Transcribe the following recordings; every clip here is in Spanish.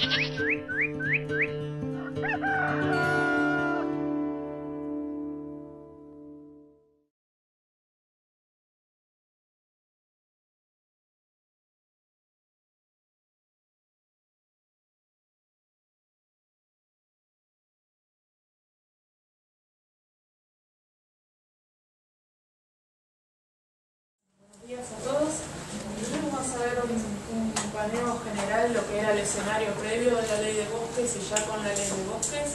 Buenos días a todos. Vamos a ver un paneo general de lo que era el escenario previo de la ley de bosques y ya con la ley de bosques,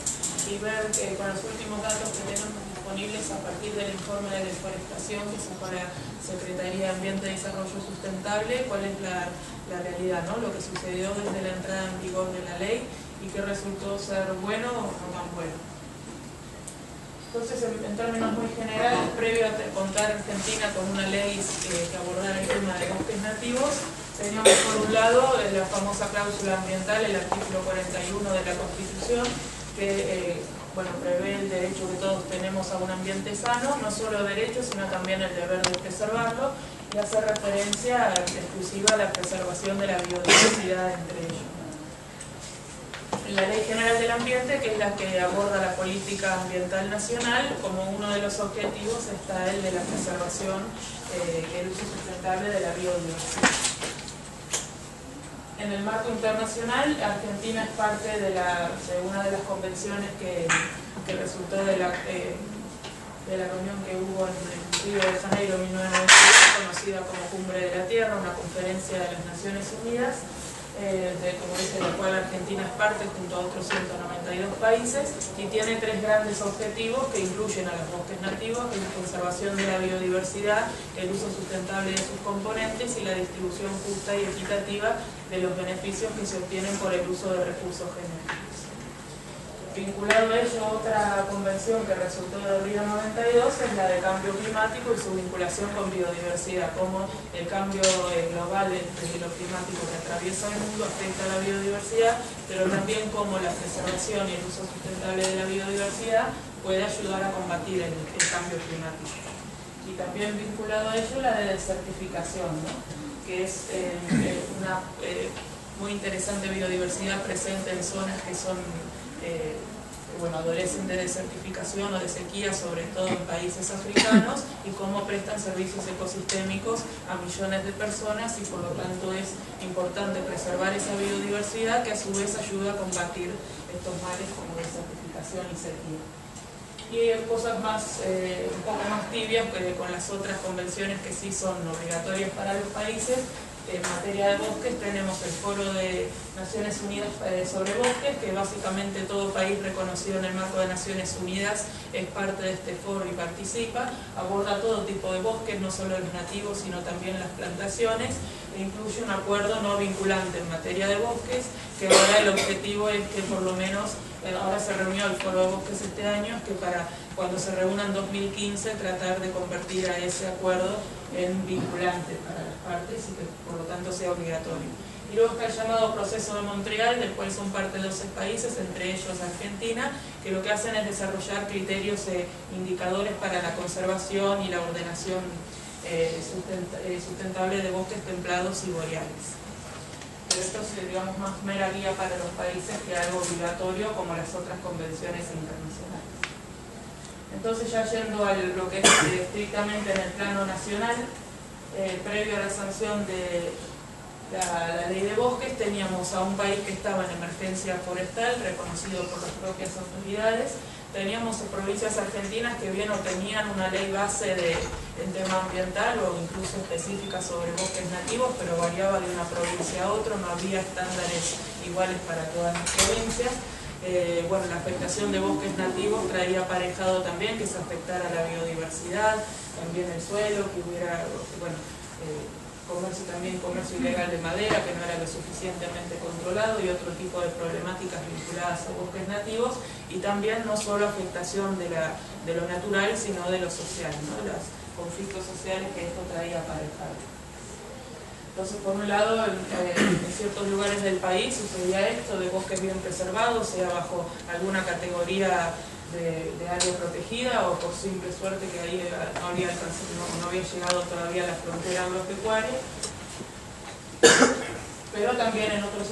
y ver con los últimos datos que tenemos disponibles a partir del informe de deforestación que sacó la Secretaría de Ambiente y Desarrollo Sustentable, cuál es la realidad, ¿no? Lo que sucedió desde la entrada en vigor de la ley y que resultó ser bueno o no tan bueno. Entonces, en términos muy generales, previo a contar Argentina con una ley que abordara el tema de bosques nativos, teníamos por un lado la famosa cláusula ambiental, el artículo 41 de la Constitución, que prevé el derecho que todos tenemos a un ambiente sano, no solo derecho, sino también el deber de preservarlo, y hace referencia exclusiva a la preservación de la biodiversidad entre ellos. La Ley General del Ambiente, que es la que aborda la política ambiental nacional, como uno de los objetivos está el de la preservación y el uso sustentable de la biodiversidad. En el marco internacional, Argentina es parte de una de las convenciones que resultó de la reunión que hubo en Río de Janeiro en 1992, conocida como Cumbre de la Tierra, una conferencia de las Naciones Unidas, como dice, la cual Argentina es parte junto a otros 192 países, y tiene tres grandes objetivos que incluyen a los bosques nativos, que es la conservación de la biodiversidad, el uso sustentable de sus componentes y la distribución justa y equitativa de los beneficios que se obtienen por el uso de recursos genéticos. Vinculado a ello, otra convención que resultó de Río 92 es la de cambio climático y su vinculación con biodiversidad, cómo el cambio global desde lo climático que atraviesa el mundo afecta a la biodiversidad, pero también cómo la preservación y el uso sustentable de la biodiversidad puede ayudar a combatir el cambio climático. Y también vinculado a ello la de desertificación, ¿no? Que es una muy interesante biodiversidad presente en zonas que son adolecen de desertificación o de sequía, sobre todo en países africanos, y cómo prestan servicios ecosistémicos a millones de personas, y por lo tanto es importante preservar esa biodiversidad que a su vez ayuda a combatir estos males como desertificación y sequía. Y cosas más, un poco más tibias, con las otras convenciones que sí son obligatorias para los países. En materia de bosques tenemos el Foro de Naciones Unidas sobre bosques, que básicamente todo país reconocido en el marco de Naciones Unidas es parte de este foro y participa. Aborda todo tipo de bosques, no solo los nativos, sino también las plantaciones, e incluye un acuerdo no vinculante en materia de bosques, que ahora el objetivo es que por lo menos, ahora se reunió el Foro de Bosques este año, es que para cuando se reúna en 2015 tratar de convertir a ese acuerdo en vinculante para las partes y que por lo tanto sea obligatorio. Y luego está el llamado Proceso de Montreal, del cual son parte 12 países, entre ellos Argentina, que lo que hacen es desarrollar criterios e indicadores para la conservación y la ordenación sustentable de bosques templados y boreales. Pero esto es, digamos, más mera guía para los países que algo obligatorio como las otras convenciones internacionales. Entonces, ya yendo a lo que es estrictamente en el plano nacional, previo a la sanción de la ley de bosques, teníamos a un país que estaba en emergencia forestal, reconocido por las propias autoridades. Teníamos provincias argentinas que bien o tenían una ley base en tema ambiental o incluso específica sobre bosques nativos, pero variaba de una provincia a otra, no había estándares iguales para todas las provincias. La afectación de bosques nativos traía aparejado también que se afectara la biodiversidad, también el suelo, que hubiera comercio ilegal de madera que no era lo suficientemente controlado, y otro tipo de problemáticas vinculadas a bosques nativos, y también no solo afectación de lo natural, sino de lo social, ¿no? Los conflictos sociales que esto traía aparejado. Entonces, por un lado, en ciertos lugares del país sucedía esto de bosques bien preservados, sea bajo alguna categoría de área protegida o por simple suerte que ahí no había llegado todavía a la frontera agropecuaria. Pero también en otros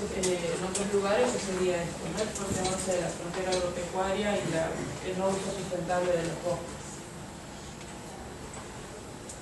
otros lugares, que sería esto, ¿no? El fuerte avance de la frontera agropecuaria y el no uso sustentable de los bosques.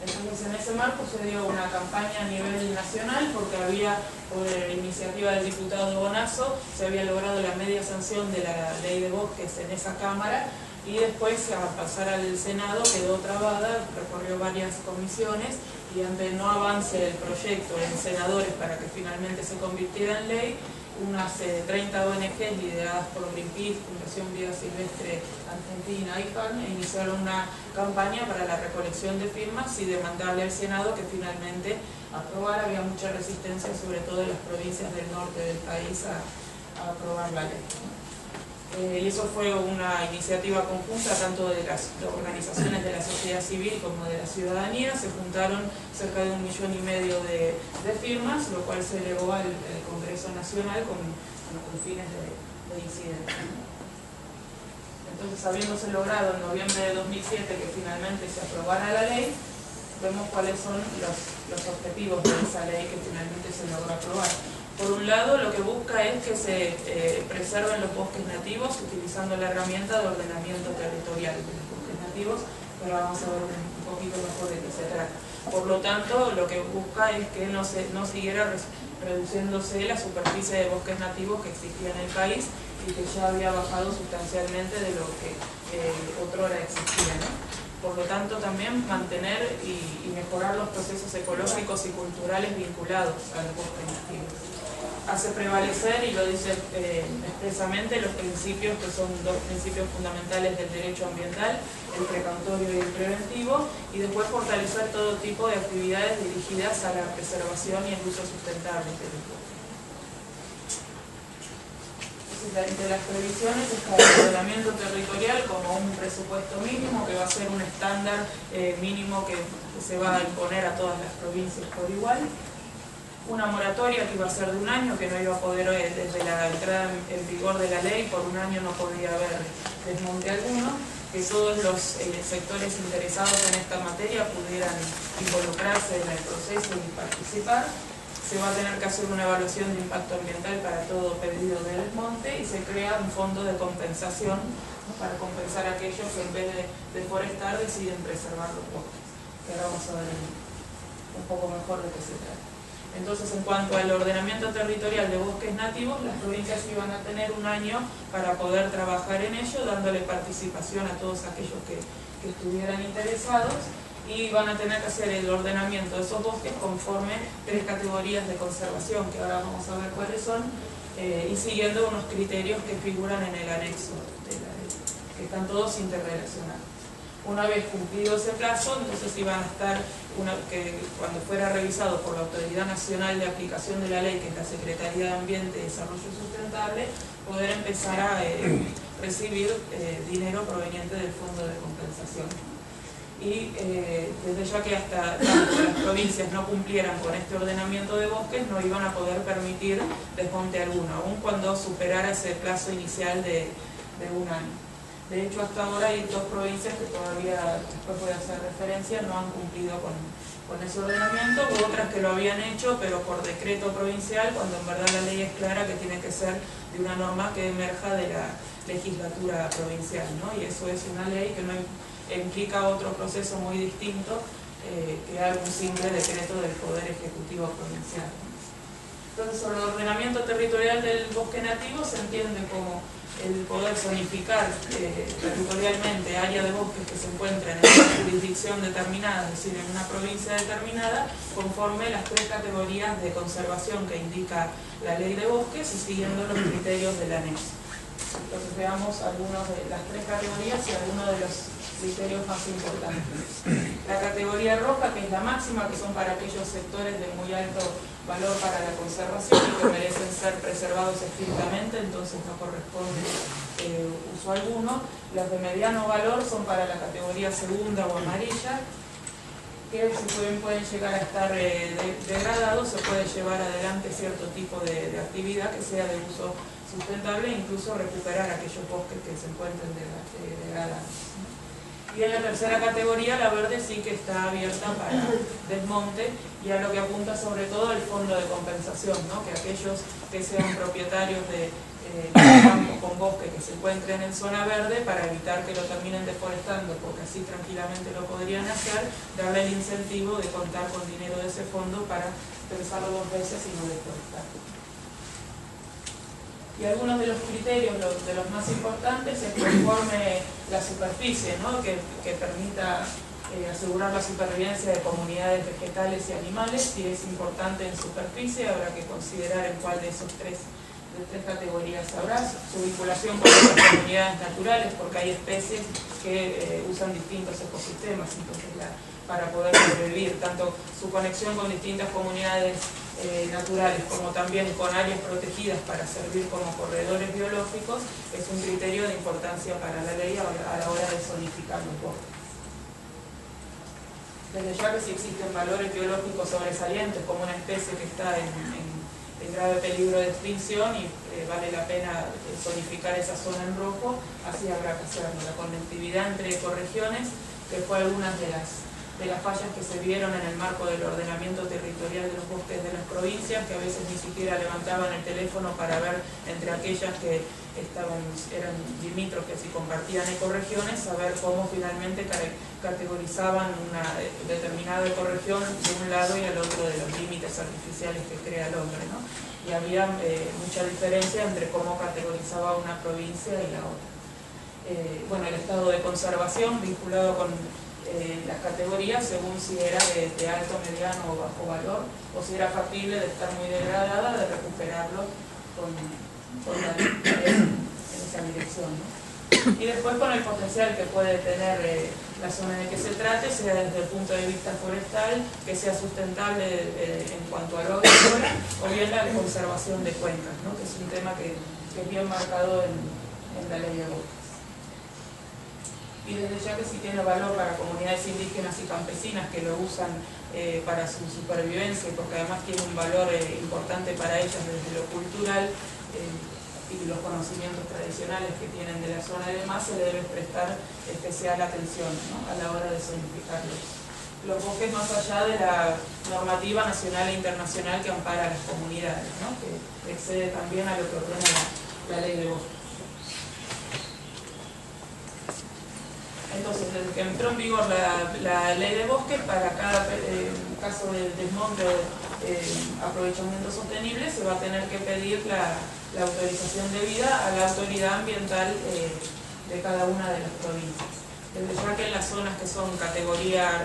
Entonces, en ese marco se dio una campaña a nivel nacional porque había, por iniciativa del diputado Bonazo, se había logrado la media sanción de la ley de bosques en esa Cámara, y después, a pasar al Senado, quedó trabada, recorrió varias comisiones, y ante no avance el proyecto en senadores para que finalmente se convirtiera en ley, unas 30 ONGs lideradas por Greenpeace, Fundación Vida Silvestre Argentina y FAN iniciaron una campaña para la recolección de firmas y demandarle al Senado que finalmente aprobara. Había mucha resistencia, sobre todo en las provincias del norte del país, a aprobar la ley. Y eso fue una iniciativa conjunta tanto de las organizaciones de la sociedad civil como de la ciudadanía. Se juntaron cerca de 1,5 millones de firmas, lo cual se elevó al Congreso Nacional con fines de incidencia. Entonces, habiéndose logrado en noviembre de 2007 que finalmente se aprobara la ley, vemos cuáles son los objetivos de esa ley que finalmente se logró aprobar. Por un lado, lo que busca es que se preserven los bosques nativos utilizando la herramienta de ordenamiento territorial de los bosques nativos, pero vamos a ver un poquito mejor de qué se trata. Por lo tanto, lo que busca es que no siguiera reduciéndose la superficie de bosques nativos que existía en el país y que ya había bajado sustancialmente de lo que otrora existía, ¿no? Por lo tanto, también mantener y mejorar los procesos ecológicos y culturales vinculados a los bosques nativos. Hace prevalecer, y lo dice expresamente, los principios que son dos principios fundamentales del derecho ambiental, el precautorio y el preventivo, y después fortalecer todo tipo de actividades dirigidas a la preservación y el uso sustentable de los bosques. Entre las previsiones está el ordenamiento territorial como un presupuesto mínimo que va a ser un estándar mínimo que se va a imponer a todas las provincias por igual. Una moratoria que iba a ser de 1 año, que no iba a poder, desde la entrada en vigor de la ley, por 1 año no podía haber desmonte alguno, que todos los sectores interesados en esta materia pudieran involucrarse en el proceso y participar. Se va a tener que hacer una evaluación de impacto ambiental para todo pedido de desmonte y se crea un fondo de compensación, ¿no?, para compensar a aquellos que en vez de deforestar deciden preservar los bosques. Que ahora vamos a ver un poco mejor de qué se trata. Entonces, en cuanto al ordenamiento territorial de bosques nativos, las provincias iban a tener 1 año para poder trabajar en ello, dándole participación a todos aquellos que estuvieran interesados, y van a tener que hacer el ordenamiento de esos bosques conforme 3 categorías de conservación, que ahora vamos a ver cuáles son, y siguiendo unos criterios que figuran en el anexo de la ley, que están todos interrelacionados. Una vez cumplido ese plazo, entonces iban a estar, cuando fuera revisado por la Autoridad Nacional de Aplicación de la Ley, que es la Secretaría de Ambiente y Desarrollo Sustentable, poder empezar a recibir dinero proveniente del Fondo de Compensación. Y desde ya que hasta las provincias no cumplieran con este ordenamiento de bosques, no iban a poder permitir desmonte alguno, aun cuando superara ese plazo inicial de 1 año. De hecho, hasta ahora hay 2 provincias que todavía, después voy a hacer referencia, no han cumplido con ese ordenamiento, u otras que lo habían hecho, pero por decreto provincial, cuando en verdad la ley es clara que tiene que ser de una norma que emerja de la legislatura provincial, ¿no? Y eso es una ley que no implica otro proceso muy distinto que algún simple decreto del Poder Ejecutivo Provincial. Entonces, sobre el ordenamiento territorial del bosque nativo se entiende como el poder zonificar territorialmente área de bosques que se encuentran en una jurisdicción determinada, es decir, en una provincia determinada, conforme las 3 categorías de conservación que indica la ley de bosques y siguiendo los criterios del anexo. Entonces veamos algunas de las 3 categorías y algunos de los criterios más importantes. La categoría roja, que es la máxima, que son para aquellos sectores de muy alto valor para la conservación y que merecen ser preservados estrictamente, entonces no corresponde uso alguno. Los de mediano valor son para la categoría segunda o amarilla, que si pueden llegar a estar degradados, se puede llevar adelante cierto tipo de actividad que sea de uso sustentable e incluso recuperar aquellos bosques que se encuentren degradados. Y en la tercera categoría, la verde sí que está abierta para desmonte, y a lo que apunta sobre todo el fondo de compensación, ¿no? Que aquellos que sean propietarios de campos con bosque que se encuentren en zona verde, para evitar que lo terminen deforestando, porque así tranquilamente lo podrían hacer, darle el incentivo de contar con dinero de ese fondo para pensarlo dos veces y no deforestar. Y algunos de los criterios, de los más importantes, es conforme la superficie, ¿no? que permita asegurar la supervivencia de comunidades vegetales y animales. Si es importante en superficie, habrá que considerar en cuál de esos tres categorías habrá. Su vinculación con otras comunidades naturales, porque hay especies que usan distintos ecosistemas, entonces para poder sobrevivir, tanto su conexión con distintas comunidades naturales como también con áreas protegidas para servir como corredores biológicos, es un criterio de importancia para la ley a la hora de zonificar los bosques. Desde ya que si existen valores biológicos sobresalientes como una especie que está en grave peligro de extinción y vale la pena zonificar esa zona en rojo, así habrá que hacerlo. La conectividad entre ecorregiones, que fue algunas de las fallas que se vieron en el marco del ordenamiento territorial de los bosques de las provincias, que a veces ni siquiera levantaban el teléfono para ver entre aquellas que eran limítrofes y compartían ecorregiones, saber cómo finalmente categorizaban una determinada ecorregión de un lado y al otro de los límites artificiales que crea el hombre, ¿no? Y había mucha diferencia entre cómo categorizaba una provincia y la otra. Bueno, el estado de conservación vinculado con las categorías según si era de alto, mediano o bajo valor, o si era factible de estar muy degradada, de recuperarlo con la en esa dirección, ¿no? Y después con el potencial que puede tener la zona de que se trate, sea desde el punto de vista forestal, que sea sustentable en cuanto a lo agrícola, o bien la conservación de cuencas, ¿no? Que es un tema que es bien marcado en la ley de bosques. Y desde ya que sí tiene valor para comunidades indígenas y campesinas que lo usan para su supervivencia, porque además tiene un valor importante para ellas desde lo cultural y los conocimientos tradicionales que tienen de la zona y demás, se le debe prestar especial atención, ¿no? A la hora de zonificar los bosques, más allá de la normativa nacional e internacional que ampara a las comunidades, ¿no? Que excede también a lo que ordena la ley de bosques. Entonces, desde que entró en vigor la ley de bosques, para cada caso de desmonte o aprovechamiento sostenible, se va a tener que pedir la autorización debida a la autoridad ambiental de cada una de las provincias. Desde ya que en las zonas que son categoría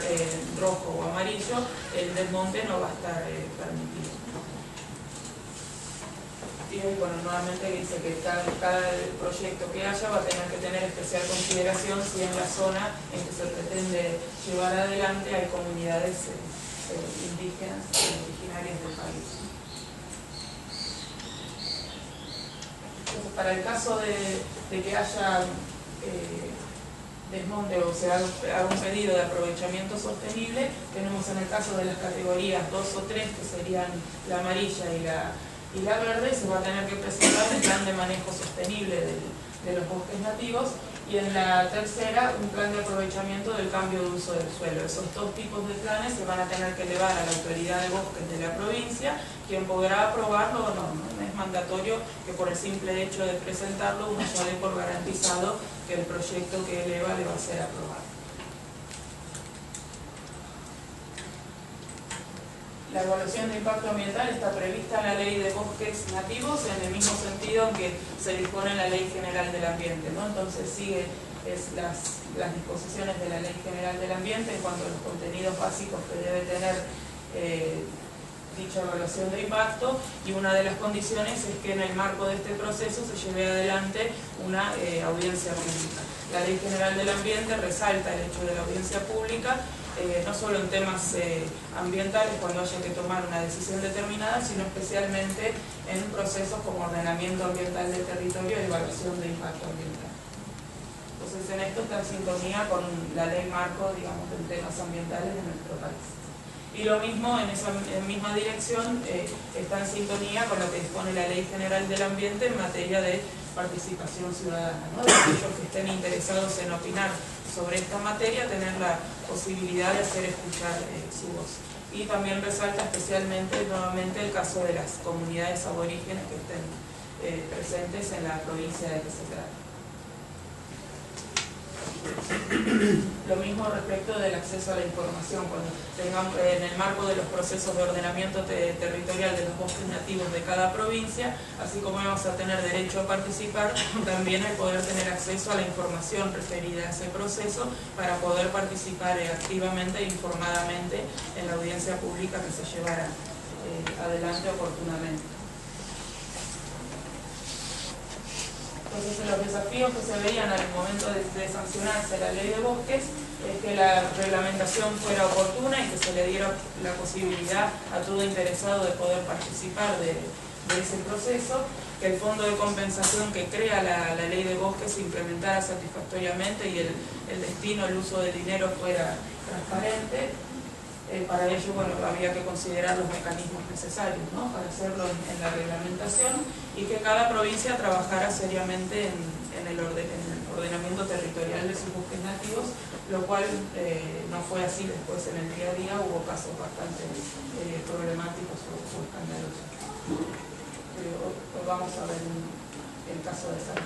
rojo o amarillo, el desmonte no va a estar permitido. Y bueno, nuevamente dice que cada proyecto que haya va a tener que tener especial consideración si en la zona en que se pretende llevar adelante hay comunidades indígenas originarias del país. Entonces, para el caso de que haya desmonte o se haga un pedido de aprovechamiento sostenible, tenemos en el caso de las categorías 2 o 3, que serían la amarilla y la verde, se va a tener que presentar el plan de manejo sostenible de los bosques nativos, y en la tercera un plan de aprovechamiento del cambio de uso del suelo. Esos dos tipos de planes se van a tener que elevar a la autoridad de bosques de la provincia, quien podrá aprobarlo o no. No es mandatorio que por el simple hecho de presentarlo uno ya dé por garantizado que el proyecto que eleva le va a ser aprobado. La evaluación de impacto ambiental está prevista en la ley de bosques nativos en el mismo sentido en que se dispone en la ley general del ambiente, ¿no? Entonces sigue las disposiciones de la ley general del ambiente en cuanto a los contenidos básicos que debe tener dicha evaluación de impacto, y una de las condiciones es que en el marco de este proceso se lleve adelante una audiencia pública. La ley general del ambiente resalta el hecho de la audiencia pública, no solo en temas ambientales cuando haya que tomar una decisión determinada, sino especialmente en procesos como ordenamiento ambiental del territorio y evaluación de impacto ambiental. Entonces en esto está en sintonía con la ley marco, digamos, de temas ambientales de nuestro país. Y lo mismo, en esa misma dirección, está en sintonía con lo que dispone la Ley General del Ambiente en materia de participación ciudadana, ¿no? De aquellos que estén interesados en opinar sobre esta materia, tener la posibilidad de hacer escuchar su voz. Y también resalta especialmente, nuevamente, el caso de las comunidades aborígenes que estén presentes en la provincia de que se trata. Lo mismo respecto del acceso a la información. Cuando tengamos, en el marco de los procesos de ordenamiento territorial de los bosques nativos de cada provincia, así como vamos a tener derecho a participar, también hay poder tener acceso a la información referida a ese proceso para poder participar activamente e informadamente en la audiencia pública que se llevará adelante oportunamente. Entonces, los desafíos que se veían al momento de sancionarse la ley de bosques es que la reglamentación fuera oportuna y que se le diera la posibilidad a todo interesado de poder participar de ese proceso, que el fondo de compensación que crea la ley de bosques se implementara satisfactoriamente y el destino, el uso del dinero fuera transparente. Para ello, bueno, había que considerar los mecanismos necesarios, ¿no?, para hacerlo en la reglamentación, y que cada provincia trabajara seriamente en el ordenamiento territorial de sus bosques nativos, lo cual no fue así después en el día a día. Hubo casos bastante problemáticos o escandalosos. Hoy vamos a ver el caso de San.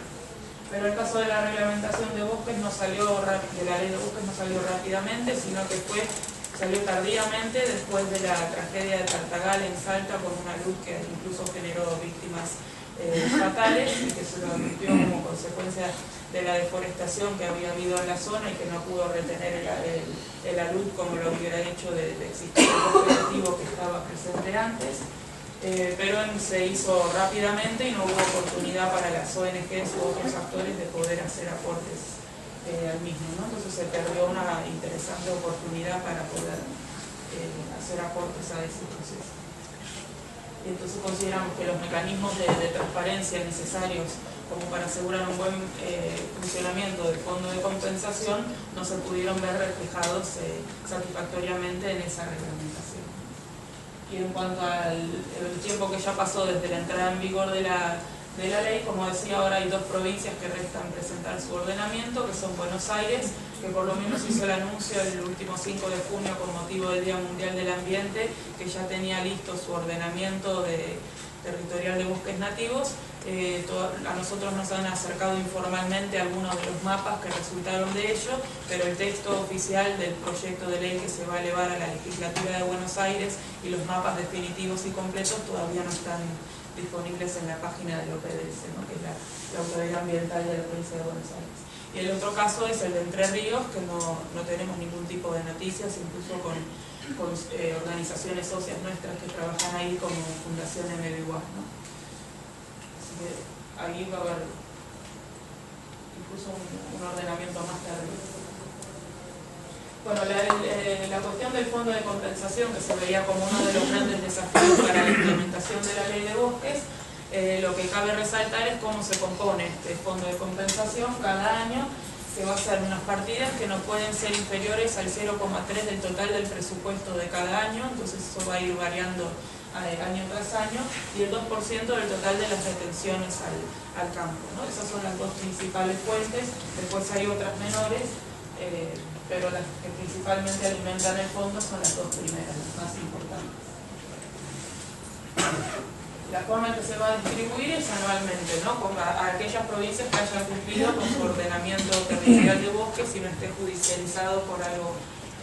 Pero el caso de la reglamentación de bosques no salió, de la ley de bosques no salió rápidamente, sino que salió tardíamente después de la tragedia de Tartagal en Salta, con una luz que incluso generó víctimas fatales y que se lo advirtió como consecuencia de la deforestación que había habido en la zona y que no pudo retener el alud como lo hubiera hecho de existir el bosque nativo que estaba presente antes. Pero se hizo rápidamente y no hubo oportunidad para las ONGs u otros actores de poder hacer aportes al mismo, ¿no? Entonces se perdió una interesante oportunidad para poder hacer aportes a ese proceso. Y entonces consideramos que los mecanismos de transparencia necesarios como para asegurar un buen funcionamiento del fondo de compensación no se pudieron ver reflejados satisfactoriamente en esa reglamentación. Y en cuanto al tiempo que ya pasó desde la entrada en vigor de la ley, como decía, ahora hay dos provincias que restan presentar su ordenamiento, que son Buenos Aires, que por lo menos hizo el anuncio el último 5 de junio con motivo del Día Mundial del Ambiente, que ya tenía listo su ordenamiento territorial de bosques nativos. A nosotros nos han acercado informalmente algunos de los mapas que resultaron de ello, pero el texto oficial del proyecto de ley que se va a elevar a la legislatura de Buenos Aires y los mapas definitivos y completos todavía no están disponibles en la página del OPDS, ¿no?, que es la Autoridad Ambiental de la Provincia de Buenos Aires. Y el otro caso es el de Entre Ríos, que no tenemos ningún tipo de noticias, incluso con organizaciones socias nuestras que trabajan ahí como Fundación MBWA, ¿no? Así que ahí va a haber incluso un ordenamiento más tarde. Bueno, la cuestión del fondo de compensación, que se veía como uno de los grandes desafíos para la implementación de la ley de bosques, lo que cabe resaltar es cómo se compone este fondo de compensación cada año, que va a ser unas partidas que no pueden ser inferiores al 0,3 del total del presupuesto de cada año, entonces eso va a ir variando año tras año, y el 2% del total de las retenciones al campo, ¿no? Esas son las dos principales fuentes. Después hay otras menores, pero las que principalmente alimentan el fondo son las dos primeras, las más importantes. La forma en que se va a distribuir es anualmente, ¿no?, a aquellas provincias que hayan cumplido con su ordenamiento territorial de bosques y no esté judicializado por algo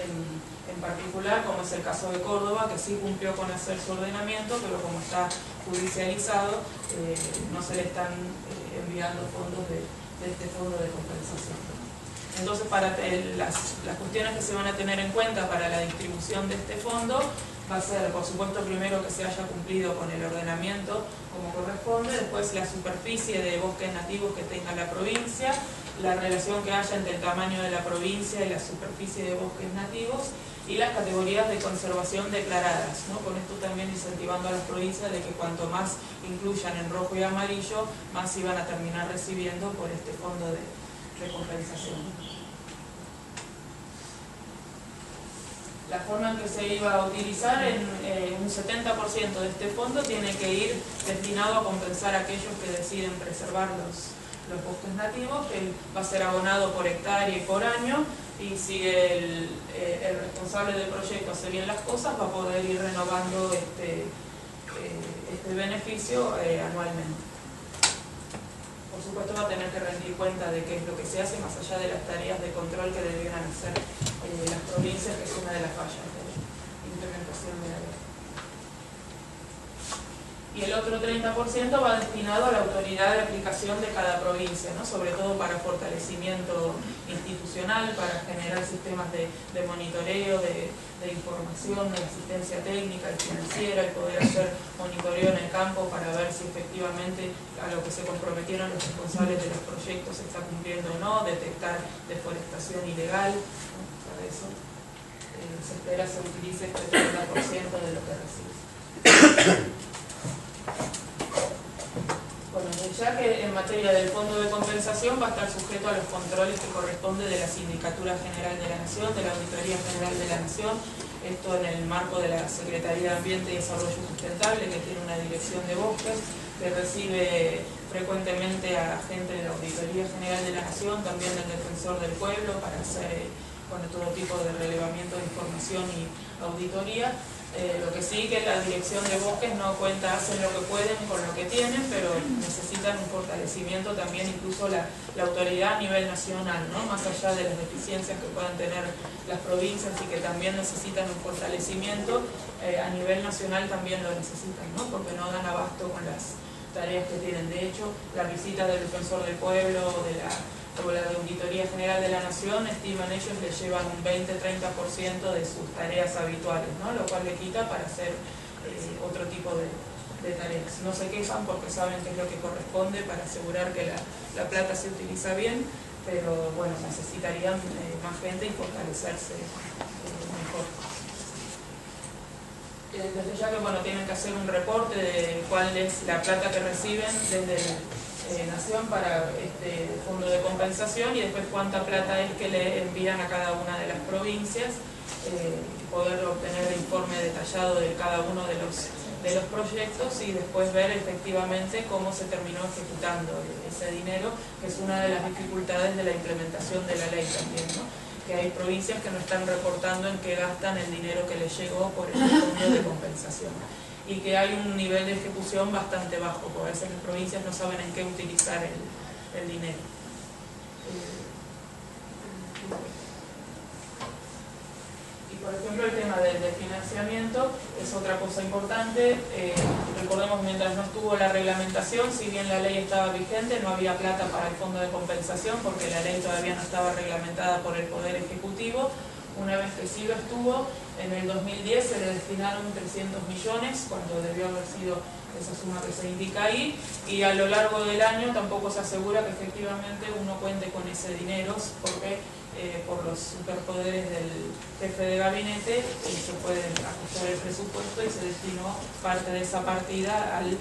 en particular, como es el caso de Córdoba, que sí cumplió con hacer su ordenamiento, pero como está judicializado, no se le están enviando fondos de este fondo de compensación. Entonces, para las cuestiones que se van a tener en cuenta para la distribución de este fondo, va a ser, por supuesto, primero que se haya cumplido con el ordenamiento como corresponde, después la superficie de bosques nativos que tenga la provincia, la relación que haya entre el tamaño de la provincia y la superficie de bosques nativos, y las categorías de conservación declaradas, ¿no? Con esto también incentivando a las provincias de que cuanto más incluyan en rojo y amarillo, más iban a terminar recibiendo por este fondo de compensación. la forma en que se iba a utilizar, un 70% de este fondo tiene que ir destinado a compensar a aquellos que deciden preservar los bosques nativos, que va a ser abonado por hectárea y por año, y si el responsable del proyecto hace bien las cosas, va a poder ir renovando este beneficio anualmente. Por supuesto va a tener que rendir cuenta de qué es lo que se hace, más allá de las tareas de control que debieran hacer las provincias, que es una de las fallas de implementación de la ley. Y el otro 30% va destinado a la autoridad de aplicación de cada provincia, ¿no? Sobre todo para fortalecimiento institucional, para generar sistemas de monitoreo, de información, de asistencia técnica y financiera, y poder hacer monitoreo en el campo para ver si efectivamente a lo que se comprometieron los responsables de los proyectos se está cumpliendo o no, detectar deforestación ilegal, ¿no? Para eso se espera se utilice este 30% de lo que recibe. Bueno, ya que en materia del Fondo de Compensación va a estar sujeto a los controles que corresponde de la Sindicatura General de la Nación, de la Auditoría General de la Nación, esto en el marco de la Secretaría de Ambiente y Desarrollo Sustentable, que tiene una dirección de bosques, que recibe frecuentemente a gente de la Auditoría General de la Nación, también del Defensor del Pueblo, para hacer todo tipo de relevamiento de información y auditoría. Lo que sí que la dirección de bosques no cuenta, hacen lo que pueden con lo que tienen, pero necesitan un fortalecimiento también, incluso la autoridad a nivel nacional, ¿no? Más allá de las deficiencias que puedan tener las provincias y que también necesitan un fortalecimiento, a nivel nacional también lo necesitan, ¿no? Porque no dan abasto con las tareas que tienen. De hecho, la visita del Defensor del Pueblo o la Auditoría General de la Nación, estiman ellos, le llevan un 20-30% de sus tareas habituales, ¿no? Lo cual le quita para hacer otro tipo de tareas. No se quejan porque saben qué es lo que corresponde para asegurar que la plata se utiliza bien, pero bueno, necesitarían más gente y fortalecerse mejor. Desde ya que bueno, tienen que hacer un reporte de cuál es la plata que reciben desde Nación para este fondo de compensación, y después cuánta plata es que le envían a cada una de las provincias, poder obtener el informe detallado de cada uno de los proyectos y después ver efectivamente cómo se terminó ejecutando ese dinero, que es una de las dificultades de la implementación de la ley también, ¿no? Que hay provincias que no están reportando en qué gastan el dinero que les llegó por el fondo de compensación, y que hay un nivel de ejecución bastante bajo, porque a veces las provincias no saben en qué utilizar el dinero. Y por ejemplo el tema del financiamiento es otra cosa importante. Recordemos, mientras no estuvo la reglamentación, si bien la ley estaba vigente, no había plata para el fondo de compensación porque la ley todavía no estaba reglamentada por el Poder Ejecutivo. Una vez que sí lo estuvo, en el 2010 se le destinaron 300 millones, cuando debió haber sido esa suma que se indica ahí, y a lo largo del año tampoco se asegura que efectivamente uno cuente con ese dinero, porque por los superpoderes del jefe de gabinete se puede ajustar el presupuesto y se destinó parte de esa partida al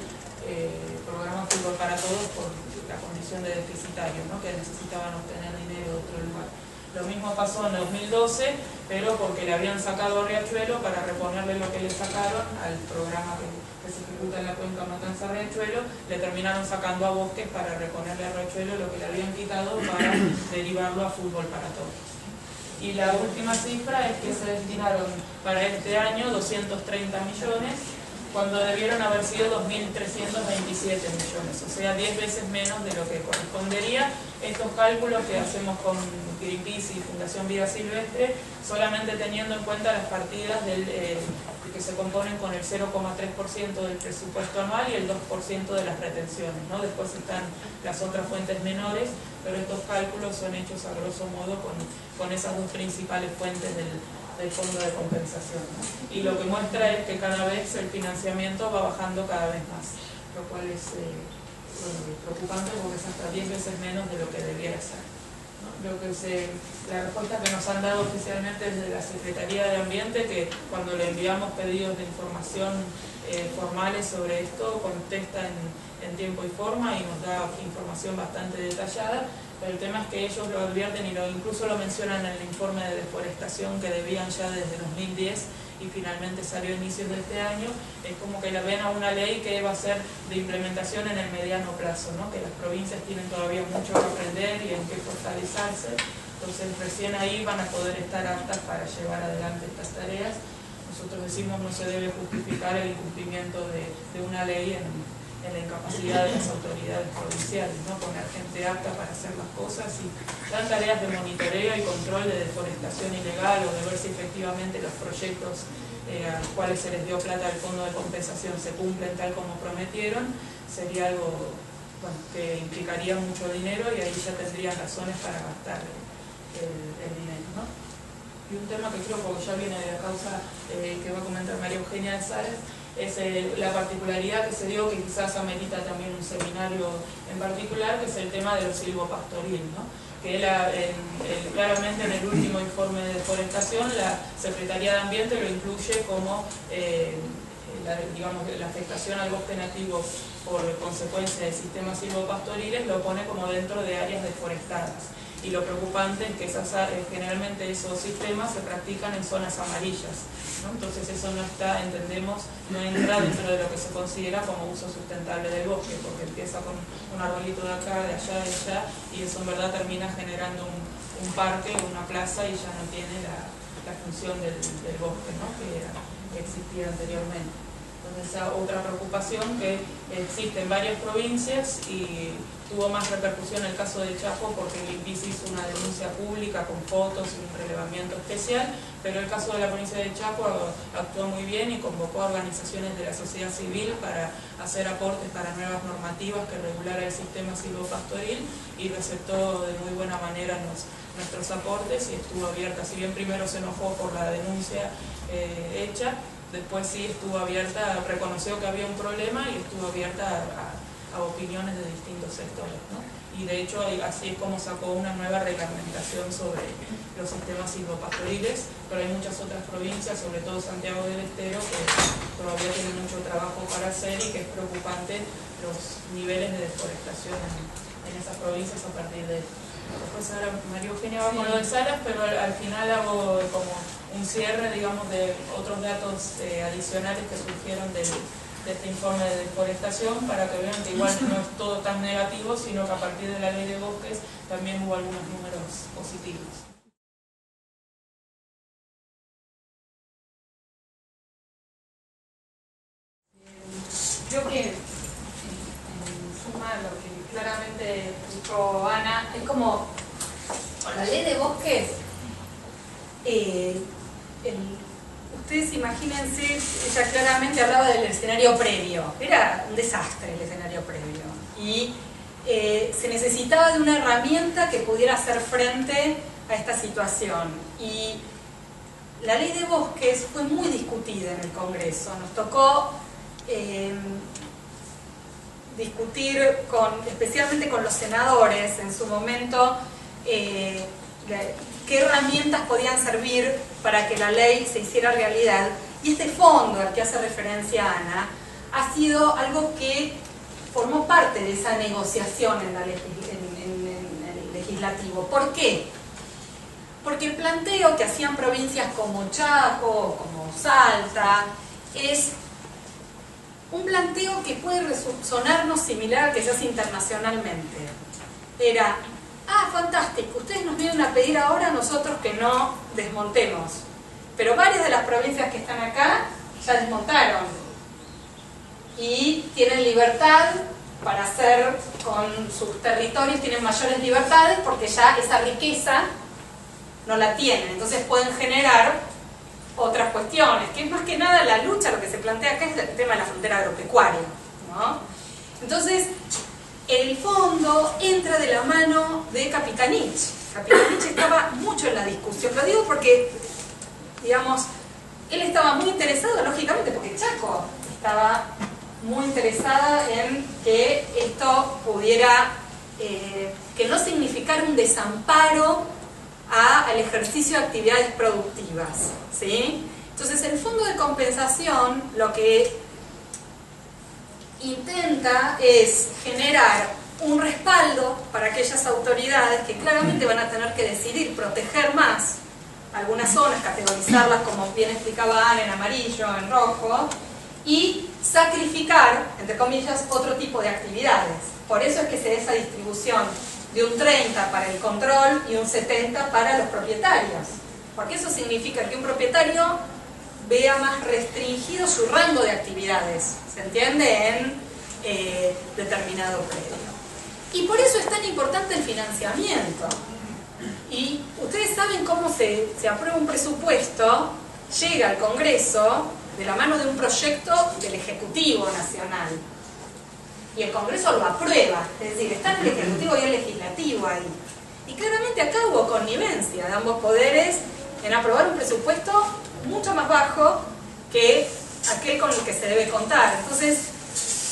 programa Fútbol para Todos por la condición de deficitario, ¿no? Que necesitaban obtener dinero de otro lugar. Lo mismo pasó en 2012, pero porque le habían sacado a Riachuelo, para reponerle lo que le sacaron al programa que se ejecuta en la cuenca Matanza-Riachuelo, le terminaron sacando a Bosques para reponerle a Riachuelo lo que le habían quitado para derivarlo a Fútbol para Todos. Y la última cifra es que se destinaron para este año 230 millones, cuando debieron haber sido 2.327 millones, o sea, 10 veces menos de lo que correspondería. Estos cálculos que hacemos con Greenpeace y Fundación Vida Silvestre, solamente teniendo en cuenta las partidas que se componen con el 0,3% del presupuesto anual y el 2% de las retenciones, ¿no? Después están las otras fuentes menores, pero estos cálculos son hechos a grosso modo con esas dos principales fuentes del fondo de compensación, ¿no? Y lo que muestra es que cada vez el financiamiento va bajando cada vez más, lo cual es preocupante porque es hasta 10 veces menos de lo que debiera ser. ¿no? Creo que la respuesta que nos han dado oficialmente desde la Secretaría de Ambiente, que cuando le enviamos pedidos de información formales sobre esto, contesta en tiempo y forma y nos da información bastante detallada, pero el tema es que ellos lo advierten y incluso lo mencionan en el informe de deforestación que debían ya desde 2010 y finalmente salió a inicios de este año. Es como que la ven a una ley que va a ser de implementación en el mediano plazo, ¿no? Que las provincias tienen todavía mucho que aprender y en qué fortalecerse, entonces recién ahí van a poder estar aptas para llevar adelante estas tareas. Nosotros decimos no se debe justificar el incumplimiento de una ley en la incapacidad de las autoridades provinciales, ¿no? Poner gente apta para hacer las cosas y dan tareas de monitoreo y control de deforestación ilegal o de ver si efectivamente los proyectos a los cuales se les dio plata al fondo de compensación se cumplen tal como prometieron. Sería algo, bueno, que implicaría mucho dinero y ahí ya tendrían razones para gastar el dinero, ¿no? Y un tema que creo, porque ya viene de la causa que va a comentar María Eugenia de Sales, es la particularidad que se dio, que quizás amerita también un seminario en particular, que es el tema de los silvopastoril, ¿no? Que claramente en el último informe de deforestación la Secretaría de Ambiente lo incluye como la afectación al bosque nativo por consecuencia de sistemas silvopastoriles, lo pone como dentro de áreas deforestadas. Y lo preocupante es que generalmente esos sistemas se practican en zonas amarillas, ¿no? Entonces eso no está, entendemos, no entra dentro de lo que se considera como uso sustentable del bosque, porque empieza con un arbolito de acá, de allá, de allá, y eso en verdad termina generando un parque, una plaza, y ya no tiene la función del bosque, ¿no? que existía anteriormente. Entonces esa otra preocupación que existe en varias provincias y tuvo más repercusión el caso de Chaco porque el INPICI hizo una denuncia pública con fotos y un relevamiento especial, pero el caso de la provincia de Chaco actuó muy bien y convocó a organizaciones de la sociedad civil para hacer aportes para nuevas normativas que regulara el sistema silvopastoril y receptó de muy buena manera nuestros aportes y estuvo abierta, si bien primero se enojó por la denuncia hecha, después sí estuvo abierta, reconoció que había un problema y estuvo abierta a opiniones de distintos sectores, ¿no? Y de hecho así es como sacó una nueva reglamentación sobre los sistemas silvopastoriles, pero hay muchas otras provincias, sobre todo Santiago del Estero, que todavía tienen mucho trabajo para hacer y que es preocupante los niveles de deforestación en esas provincias a partir de esto. Después ahora María Eugenia va con lo de Salas, pero al final hago como un cierre, digamos, de otros datos adicionales que surgieron de este informe de deforestación para que vean que igual no es todo tan negativo, sino que a partir de la ley de bosques también hubo algunos números positivos. Creo que en suma lo que claramente dijo Ana es como con la ley de bosques ustedes imagínense, ella claramente hablaba del escenario previo, era un desastre el escenario previo y se necesitaba de una herramienta que pudiera hacer frente a esta situación y la ley de bosques fue muy discutida en el Congreso, nos tocó discutir especialmente con los senadores en su momento qué herramientas podían servir para que la ley se hiciera realidad. Y este fondo al que hace referencia Ana ha sido algo que formó parte de esa negociación en el legislativo. ¿Por qué? Porque el planteo que hacían provincias como Chaco, como Salta, es un planteo que puede sonarnos similar al que se hace internacionalmente. Era: fantástico, ustedes nos vienen a pedir ahora a nosotros que no desmontemos, pero varias de las provincias que están acá ya desmontaron y tienen libertad para hacer con sus territorios, tienen mayores libertades porque ya esa riqueza no la tienen, entonces pueden generar otras cuestiones, que es más que nada la lucha, lo que se plantea acá es el tema de la frontera agropecuaria, ¿no? Entonces el fondo entra de la mano de Capitanich. Capitanich estaba mucho en la discusión. Lo digo porque, digamos, él estaba muy interesado, lógicamente, porque Chaco estaba muy interesada en que esto pudiera, que que no significara un desamparo al ejercicio de actividades productivas, ¿sí? Entonces el fondo de compensación lo que intenta es generar un respaldo para aquellas autoridades que claramente van a tener que decidir proteger más algunas zonas, categorizarlas como bien explicaba Ana, en amarillo, en rojo, y sacrificar, entre comillas, otro tipo de actividades. Por eso es que se da esa distribución de un 30 para el control y un 70 para los propietarios, porque eso significa que un propietario vea más restringido su rango de actividades, ¿se entiende? En determinado predio. Y por eso es tan importante el financiamiento. Y ustedes saben cómo se aprueba un presupuesto, llega al Congreso de la mano de un proyecto del Ejecutivo Nacional. Y el Congreso lo aprueba, es decir, está el Ejecutivo y el Legislativo ahí. Y claramente acá hubo connivencia de ambos poderes en aprobar un presupuesto mucho más bajo que aquel con el que se debe contar. Entonces,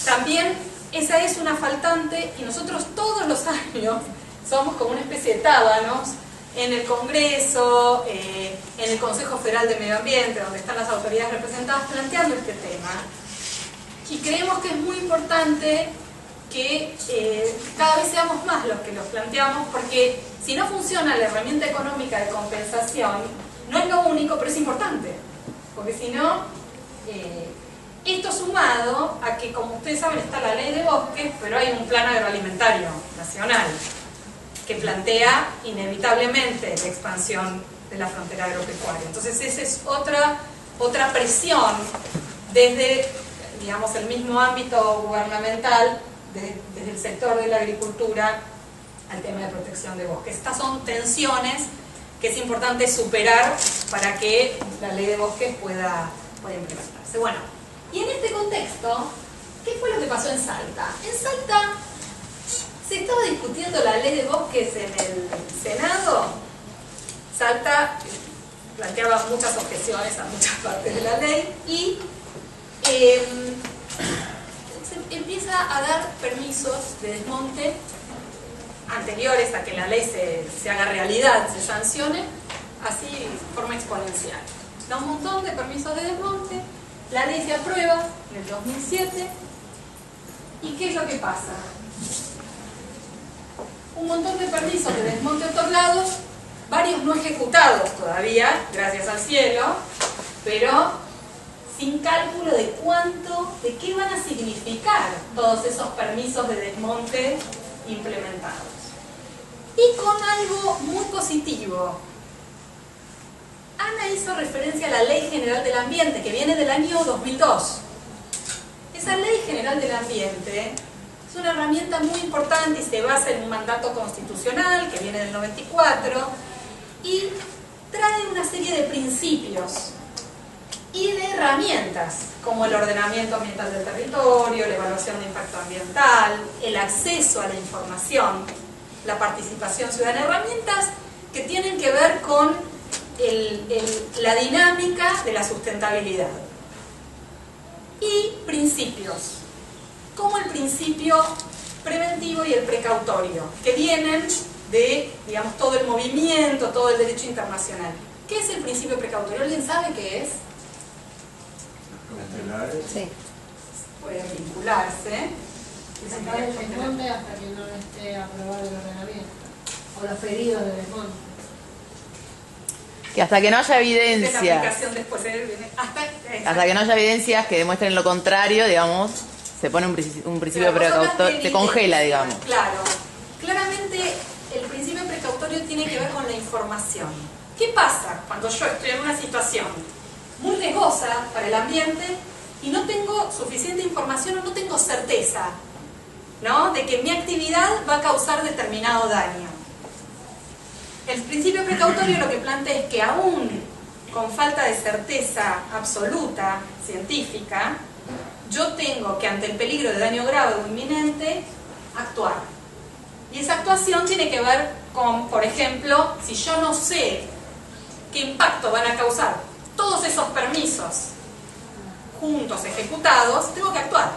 también esa es una faltante y nosotros todos los años somos como una especie de tábanos en el Congreso, en el Consejo Federal de Medio Ambiente, donde están las autoridades representadas planteando este tema. Y creemos que es muy importante que cada vez seamos más los que los planteamos, porque si no funciona la herramienta económica de compensación, no es lo único, pero es importante. Porque si no, esto sumado a que, como ustedes saben, está la ley de bosques, pero hay un plan agroalimentario nacional que plantea inevitablemente la expansión de la frontera agropecuaria. Entonces esa es otra presión desde, digamos, el mismo ámbito gubernamental, desde el sector de la agricultura al tema de protección de bosques. Estas son tensiones que es importante superar para que la ley de bosques pueda implementarse. Bueno, y en este contexto, ¿qué fue lo que pasó en Salta? En Salta se estaba discutiendo la ley de bosques en el Senado. Salta planteaba muchas objeciones a muchas partes de la ley y se empieza a dar permisos de desmonte anteriores a que la ley se haga realidad, se sancione, así de forma exponencial. Da un montón de permisos de desmonte, la ley se aprueba en el 2007, ¿y qué es lo que pasa? Un montón de permisos de desmonte otorgados, varios no ejecutados todavía, gracias al cielo, pero sin cálculo de de qué van a significar todos esos permisos de desmonte implementados. Y con algo muy positivo. Ana hizo referencia a la Ley General del Ambiente, que viene del año 2002. Esa Ley General del Ambiente es una herramienta muy importante y se basa en un mandato constitucional que viene del 94 y trae una serie de principios y de herramientas como el ordenamiento ambiental del territorio, la evaluación de impacto ambiental, el acceso a la información, la participación ciudadana, herramientas que tienen que ver con la dinámica de la sustentabilidad. Y principios, como el principio preventivo y el precautorio, que vienen de, digamos, todo el movimiento, todo el derecho internacional. ¿Qué es el principio precautorio? ¿Alguien sabe qué es? Sí. Puede vincularse. Sacar el desmonte hasta que no esté aprobado el ordenamiento. O los pedidos de desmonte. Que hasta que no haya La evidencias, aplicación después viene hasta que no haya evidencias que demuestren lo contrario, digamos, se pone un principio precautorio, se congela, digamos. Claro, claramente el principio precautorio tiene que ver con la información. ¿Qué pasa cuando yo estoy en una situación muy riesgosa para el ambiente y no tengo suficiente información o no tengo certeza, ¿no?, de que mi actividad va a causar determinado daño? El principio precautorio lo que plantea es que aún con falta de certeza absoluta, científica, yo tengo que, ante el peligro de daño grave o inminente, actuar. Y esa actuación tiene que ver con, por ejemplo, si yo no sé qué impacto van a causar todos esos permisos juntos ejecutados, tengo que actuar.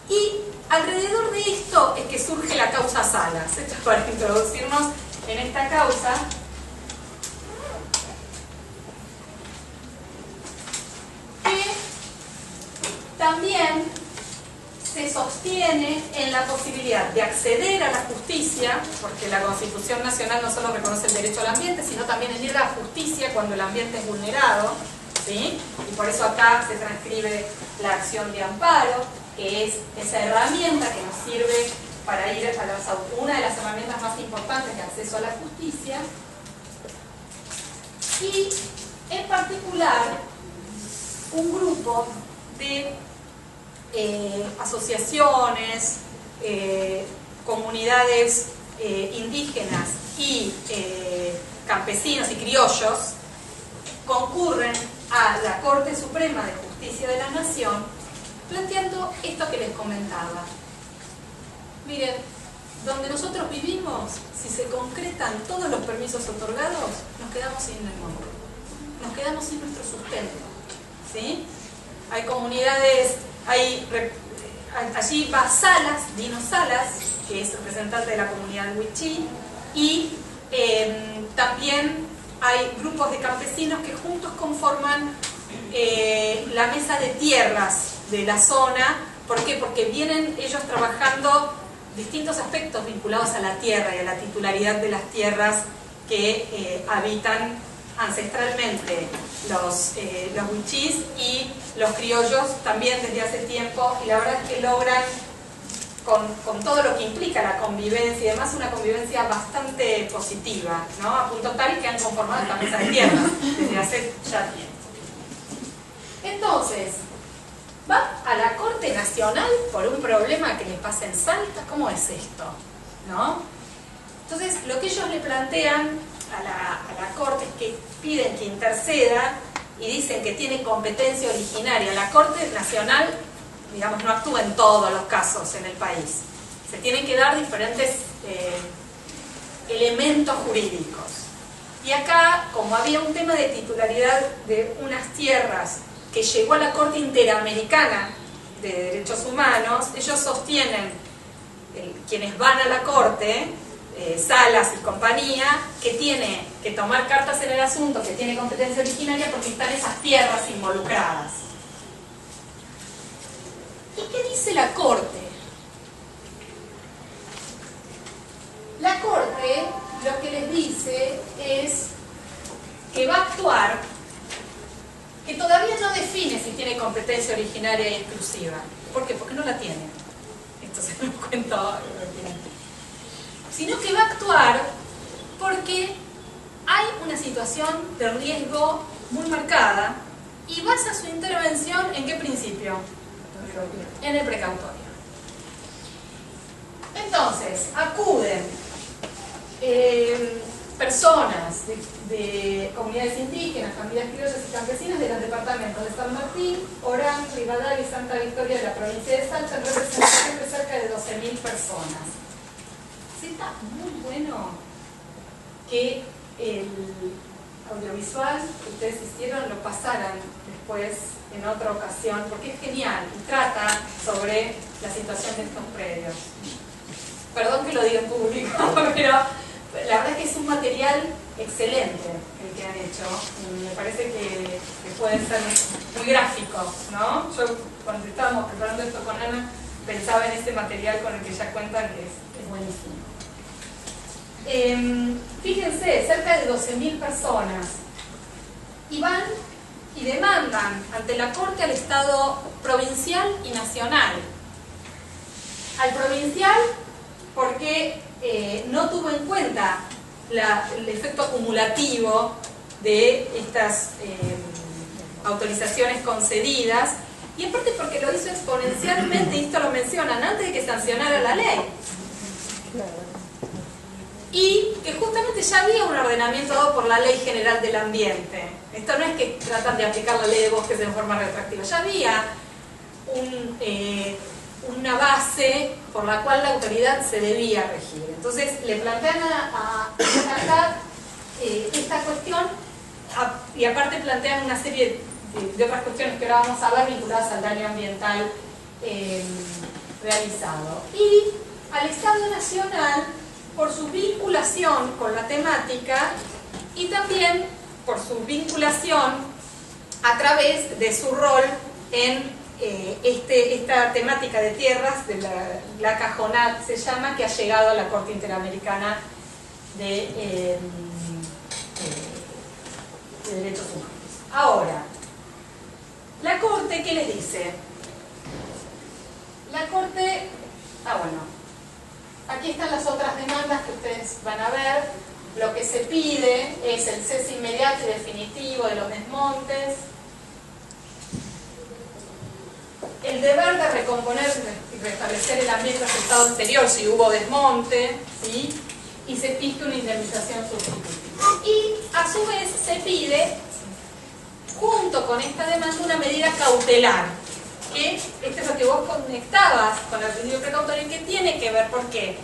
Y alrededor de esto es que surge la causa Salas. Esto es para introducirnos en esta causa. Que también se sostiene en la posibilidad de acceder a la justicia, porque la Constitución Nacional no solo reconoce el derecho al ambiente, sino también niega la justicia cuando el ambiente es vulnerado, ¿sí? Y por eso acá se transcribe la acción de amparo, que es esa herramienta que nos sirve para ir a una de las herramientas más importantes de acceso a la justicia. Y en particular un grupo de asociaciones, comunidades indígenas y campesinos y criollos concurren a la Corte Suprema de Justicia de la Nación planteando esto que les comentaba. Miren, donde nosotros vivimos, si se concretan todos los permisos otorgados, nos quedamos sin el monte, nos quedamos sin nuestro sustento, ¿sí? Hay comunidades, allí va Salas, Dino Salas, que es representante de la comunidad Wichí, y también hay grupos de campesinos que juntos conforman la mesa de tierras de la zona. ¿Por qué? Porque vienen ellos trabajando distintos aspectos vinculados a la tierra y a la titularidad de las tierras que habitan ancestralmente los wichís y los criollos también desde hace tiempo, y la verdad es que logran, con todo lo que implica la convivencia y demás, una convivencia bastante positiva, ¿no? A punto tal que han conformado esta mesa de tierra desde hace ya tiempo. Entonces, va a la Corte Nacional por un problema que le pasa en Salta. ¿Cómo es esto? ¿No? Entonces, lo que ellos le plantean a la Corte es que piden que interceda y dicen que tiene competencia originaria. La Corte Nacional, digamos, no actúa en todos los casos en el país. Se tienen que dar diferentes elementos jurídicos. Y acá, como había un tema de titularidad de unas tierras que llegó a la Corte Interamericana de Derechos Humanos, ellos sostienen, quienes van a la Corte, Salas y compañía, que tiene que tomar cartas en el asunto, que tiene competencia originaria porque están esas tierras involucradas. ¿Y qué dice la Corte? La Corte lo que les dice es que va a actuar, que todavía no define si tiene competencia originaria y exclusiva. ¿Por qué? Porque no la tiene. Esto se lo cuento. Sino que va a actuar porque hay una situación de riesgo muy marcada y basa su intervención ¿en qué principio? En el precautorio. Entonces, acuden personas de comunidades indígenas, familias criollas y campesinas de los departamentos de San Martín, Orán, Rivadavia y Santa Victoria de la provincia de Salta, en representación de cerca de 12.000 personas. Sí, está muy bueno que el audiovisual que ustedes hicieron lo pasaran después en otra ocasión, porque es genial y trata sobre la situación de estos predios. Perdón que lo diga en público, pero la verdad es que es un material excelente el que han hecho. Me parece que puede ser muy gráfico, ¿no? Yo cuando estábamos preparando esto con Ana pensaba en este material con el que ya cuentan, que es buenísimo. Fíjense, cerca de 12.000 personas, y van y demandan ante la Corte al Estado provincial y nacional. Al provincial porque no tuvo en cuenta el efecto acumulativo de estas autorizaciones concedidas, y en parte porque lo hizo exponencialmente, y esto lo mencionan antes de que sancionara la ley. Y que justamente ya había un ordenamiento dado por la Ley General del Ambiente. Esto no es que tratan de aplicar la ley de bosques en forma retroactiva, ya había una base por la cual la autoridad se debía regir. Entonces le plantean a esta cuestión, y aparte plantean una serie de otras cuestiones que ahora vamos a ver vinculadas al daño ambiental realizado. Y al Estado Nacional por su vinculación con la temática y también por su vinculación a través de su rol en esta temática de tierras, de la Cajonat se llama, que ha llegado a la Corte Interamericana de Derechos Humanos. Ahora, la Corte, ¿qué les dice? La Corte, bueno, aquí están las otras demandas que ustedes van a ver. Lo que se pide es el cese inmediato y definitivo de los desmontes, el deber de recomponer y restablecer el ambiente a su estado anterior si hubo desmonte, ¿sí? Y se pide una indemnización sustitutiva. Y a su vez se pide, junto con esta demanda, una medida cautelar, que esto es lo que vos conectabas con el principio precautorio y que tiene que ver, ¿por qué?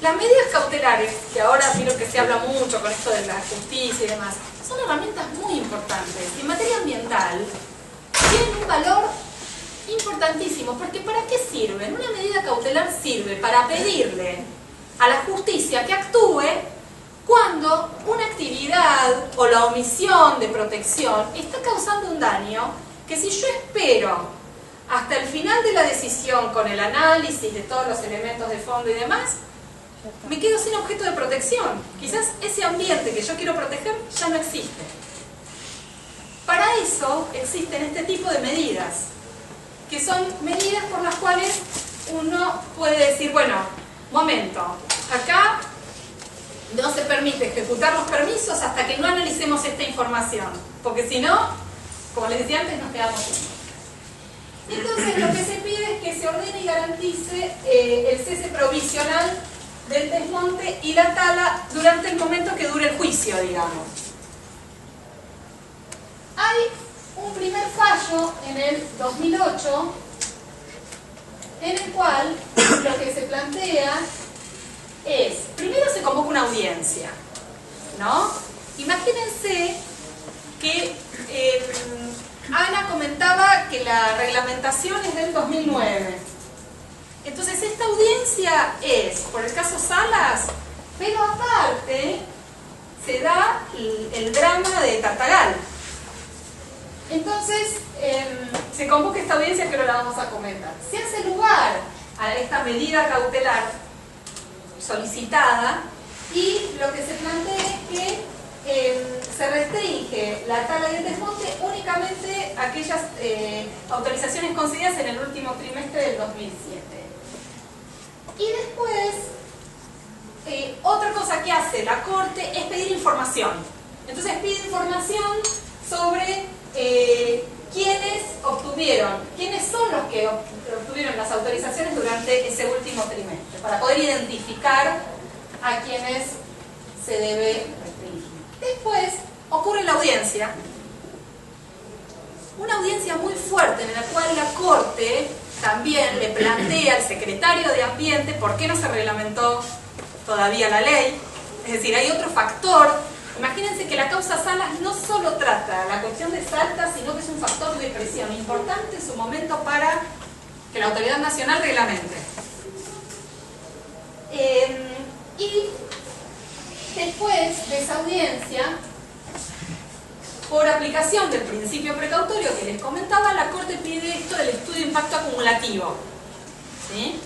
Las medidas cautelares, que ahora creo que se habla mucho con esto de la justicia y demás, son herramientas muy importantes. Y en materia ambiental tienen un valor importantísimo, porque ¿para qué sirven? Una medida cautelar sirve para pedirle a la justicia que actúe cuando una actividad o la omisión de protección está causando un daño que, si yo espero hasta el final de la decisión con el análisis de todos los elementos de fondo y demás, me quedo sin objeto de protección. Quizás ese ambiente que yo quiero proteger ya no existe. Para eso existen este tipo de medidas, que son medidas por las cuales uno puede decir, bueno, momento, acá no se permite ejecutar los permisos hasta que no analicemos esta información, porque si no, como les decía antes, nos quedamos sin. Entonces lo que se pide es que se ordene y garantice el cese provisional del desmonte y la tala durante el momento que dure el juicio, digamos. Hay un primer fallo en el 2008 en el cual lo que se plantea es, primero se convoca una audiencia, ¿no? Imagínense que Ana comentaba que la reglamentación es del 2009. Entonces esta audiencia es, por el caso Salas, pero aparte se da el drama de Tartagal. Entonces se convoca esta audiencia que ahora la vamos a comentar. Se hace lugar a esta medida cautelar solicitada y lo que se plantea es que se restringe la tala y el desmonte únicamente a aquellas autorizaciones concedidas en el último trimestre del 2007. Y después, otra cosa que hace la Corte es pedir información. Entonces pide información sobre quiénes son los que obtuvieron las autorizaciones durante ese último trimestre, para poder identificar a quienes se debe restringir. Después ocurre la audiencia, una audiencia muy fuerte en la cual la Corte también le plantea al secretario de Ambiente por qué no se reglamentó todavía la ley. Es decir, hay otro factor. Imagínense que la causa Salas no solo trata la cuestión de Salta, sino que es un factor de presión importante en su momento para que la autoridad nacional reglamente. Y después de esa audiencia, por aplicación del principio precautorio que les comentaba, la Corte pide esto del estudio de impacto acumulativo. ¿Sí?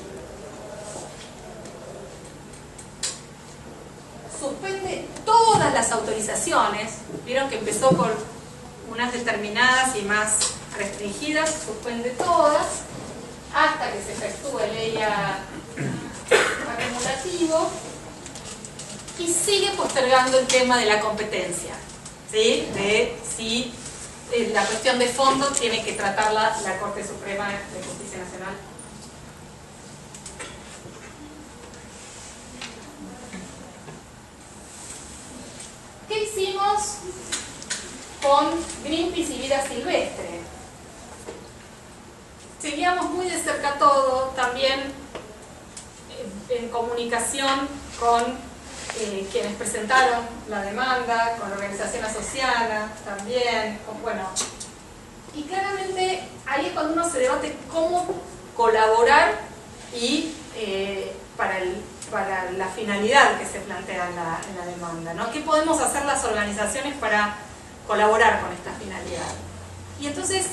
Suspende todas las autorizaciones. Vieron que empezó por unas determinadas y más restringidas, suspende todas hasta que se efectúe el EIA acumulativo y sigue postergando el tema de la competencia, ¿sí? De si la cuestión de fondo tiene que tratarla la Corte Suprema de Justicia Nacional. ¿Qué hicimos con Greenpeace y Vida Silvestre? Seguíamos muy de cerca todo, también en comunicación con quienes presentaron la demanda, con la organización asociada también, y claramente ahí es cuando uno se debate cómo colaborar y para la finalidad que se plantea en la demanda, ¿no? ¿Qué podemos hacer las organizaciones para colaborar con esta finalidad? Y entonces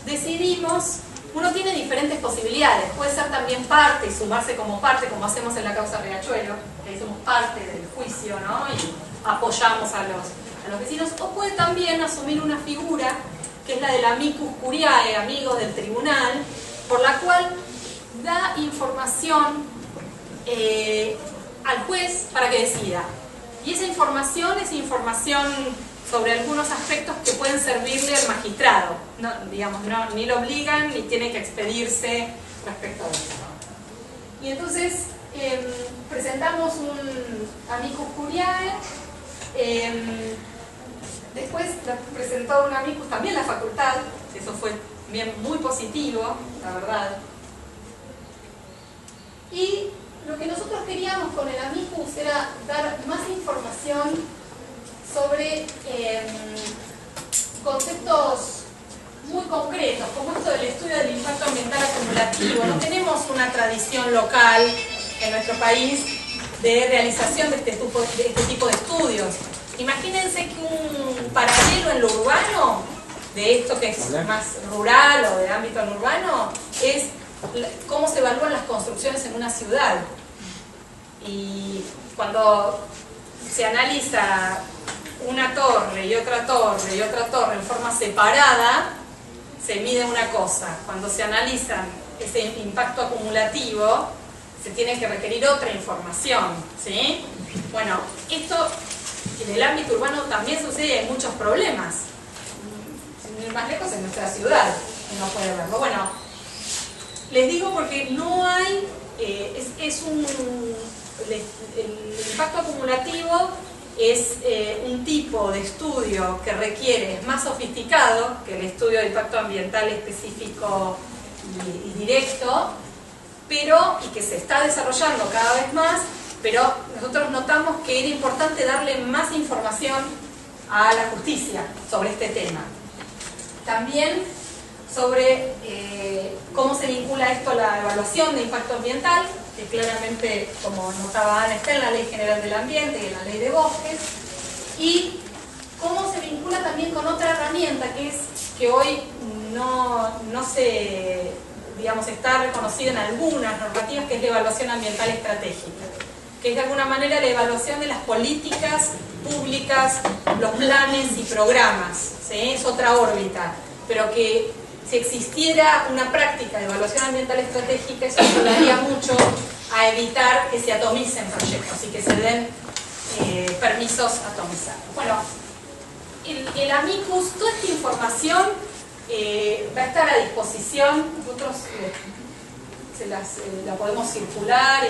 decidimos, uno tiene diferentes posibilidades, puede ser también parte y sumarse como parte, como hacemos en la causa Riachuelo, que ahí somos parte del juicio, ¿no? Y apoyamos a los vecinos, o puede también asumir una figura que es la del amicus curiae, amigos del tribunal, por la cual da información al juez para que decida. Y esa información es información sobre algunos aspectos que pueden servirle al magistrado. No, digamos, no, ni lo obligan ni tiene que expedirse respecto a eso. Y entonces presentamos un amicus curiae. Después presentó un amicus también la facultad, eso fue bien muy positivo, la verdad. Y lo que nosotros queríamos con el amicus era dar más información sobre conceptos muy concretos, como esto del estudio del impacto ambiental acumulativo. No tenemos una tradición local en nuestro país de realización de este tipo de estudios. Imagínense que un paralelo en lo urbano, de esto que es más rural o de ámbito no urbano, es cómo se evalúan las construcciones en una ciudad. Y cuando se analiza una torre y otra torre y otra torre en forma separada, se mide una cosa. Cuando se analiza ese impacto acumulativo, se tiene que requerir otra información, ¿sí? Bueno, esto en el ámbito urbano también sucede y hay muchos problemas. Sin ir más lejos, en nuestra ciudad uno puede verlo. Bueno, les digo porque no hay, el impacto acumulativo es un tipo de estudio que requiere, es más sofisticado que el estudio de impacto ambiental específico y directo, y que se está desarrollando cada vez más, pero nosotros notamos que era importante darle más información a la justicia sobre este tema. También sobre cómo se vincula esto a la evaluación de impacto ambiental, que claramente, como notaba Ana, está en la Ley General del Ambiente y en la Ley de Bosques, y cómo se vincula también con otra herramienta que hoy no se, digamos, está reconocida en algunas normativas, que es la evaluación ambiental estratégica, que es de alguna manera la evaluación de las políticas públicas, los planes y programas, ¿sí? Es otra órbita, pero que si existiera una práctica de evaluación ambiental estratégica, eso ayudaría mucho a evitar que se atomicen proyectos y que se den permisos atomizados. Bueno, el amicus, toda esta información va a estar a disposición. Nosotros la podemos circular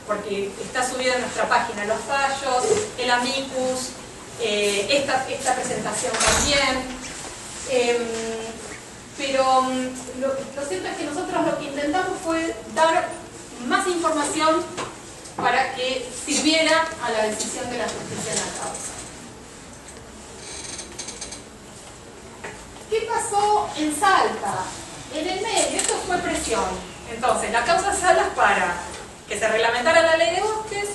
porque está subida en nuestra página los fallos, el amicus, esta presentación también. Pero lo cierto es que nosotros lo que intentamos fue dar más información para que sirviera a la decisión de la justicia en la causa. ¿Qué pasó en Salta? En el medio, esto fue presión. Entonces, la causa Salas para que se reglamentara la ley de bosques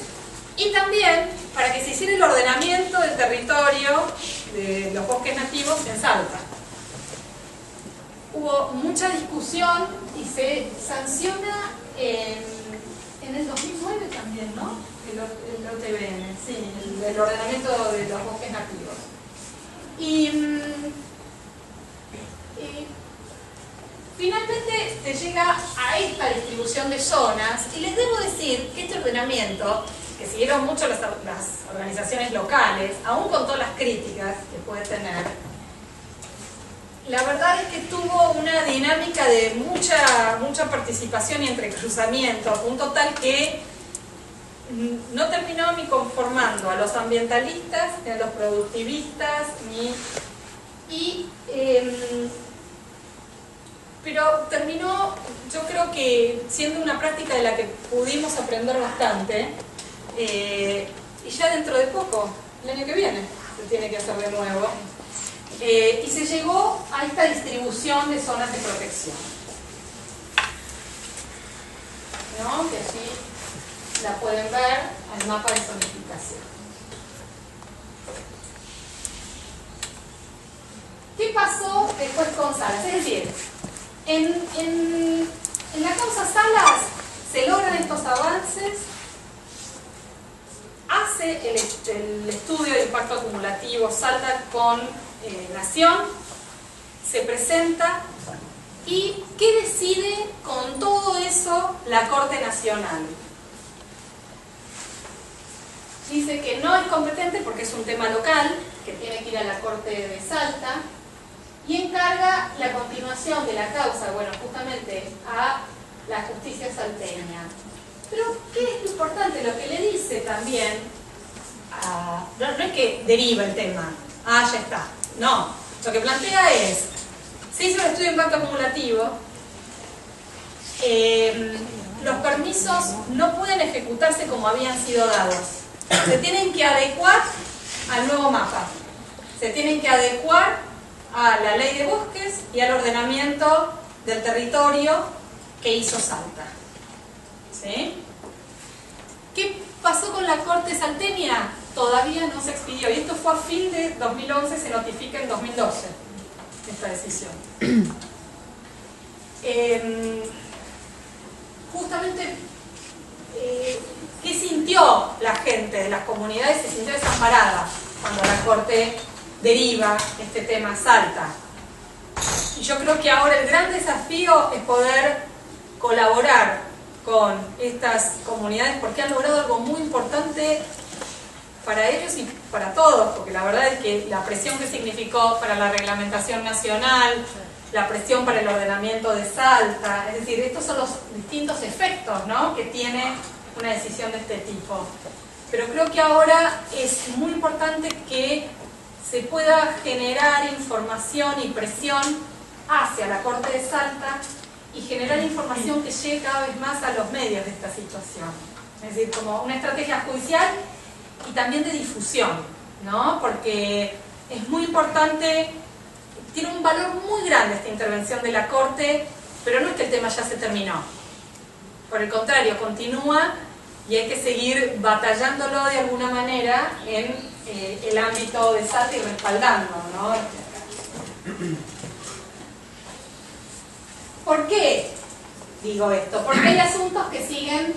y también para que se hiciera el ordenamiento del territorio de los bosques nativos en Salta. Hubo mucha discusión y se sanciona en el 2009 también, ¿no? El OTBN, sí, el ordenamiento de los bosques nativos. Y finalmente se llega a esta distribución de zonas y les debo decir que este ordenamiento, que siguieron mucho las organizaciones locales, aún con todas las críticas que puede tener, la verdad es que tuvo una dinámica de mucha participación y entrecruzamiento, a punto tal que no terminó ni conformando a los ambientalistas, ni a los productivistas, pero terminó, yo creo que siendo una práctica de la que pudimos aprender bastante, y ya dentro de poco, el año que viene, se tiene que hacer de nuevo. Y se llegó a esta distribución de zonas de protección. ¿no? Que allí la pueden ver al mapa de zonificación. ¿Qué pasó después con Salas? Es decir, en la causa Salas se logran estos avances, hace el estudio de impacto acumulativo Salta con Nación, se presenta, y ¿qué decide con todo eso la Corte Nacional? Dice que no es competente porque es un tema local, que tiene que ir a la Corte de Salta, y encarga la continuación de la causa, bueno, justamente a la justicia salteña. Pero, ¿qué es lo importante? Lo que le dice también, no es que deriva el tema, ya está, no, lo que plantea es, se hizo el estudio de impacto acumulativo, los permisos no pueden ejecutarse como habían sido dados, se tienen que adecuar al nuevo mapa, se tienen que adecuar a la ley de bosques y al ordenamiento del territorio que hizo Salta. ¿Sí? ¿Qué pasó con la Corte salteña? Todavía no se expidió, y esto fue a fin de 2011, se notifica en 2012 esta decisión. Justamente, ¿qué sintió la gente de las comunidades? Se sintió desamparada cuando la Corte deriva este tema a Salta. Y yo creo que ahora el gran desafío es poder colaborar con estas comunidades, porque han logrado algo muy importante para ellos y para todos, porque la verdad es que la presión que significó para la reglamentación nacional, la presión para el ordenamiento de Salta, es decir, estos son los distintos efectos, ¿no?, que tiene una decisión de este tipo. Pero creo que ahora es muy importante que se pueda generar información y presión hacia la Corte de Salta y generar información que llegue cada vez más a los medios de esta situación. Es decir, como una estrategia judicial y también de difusión, ¿no? Porque es muy importante, tiene un valor muy grande esta intervención de la Corte, pero no es que el tema ya se terminó. Por el contrario, continúa y hay que seguir batallándolo de alguna manera en el ámbito de Salta y respaldando, ¿no? ¿Por qué digo esto? Porque hay asuntos que siguen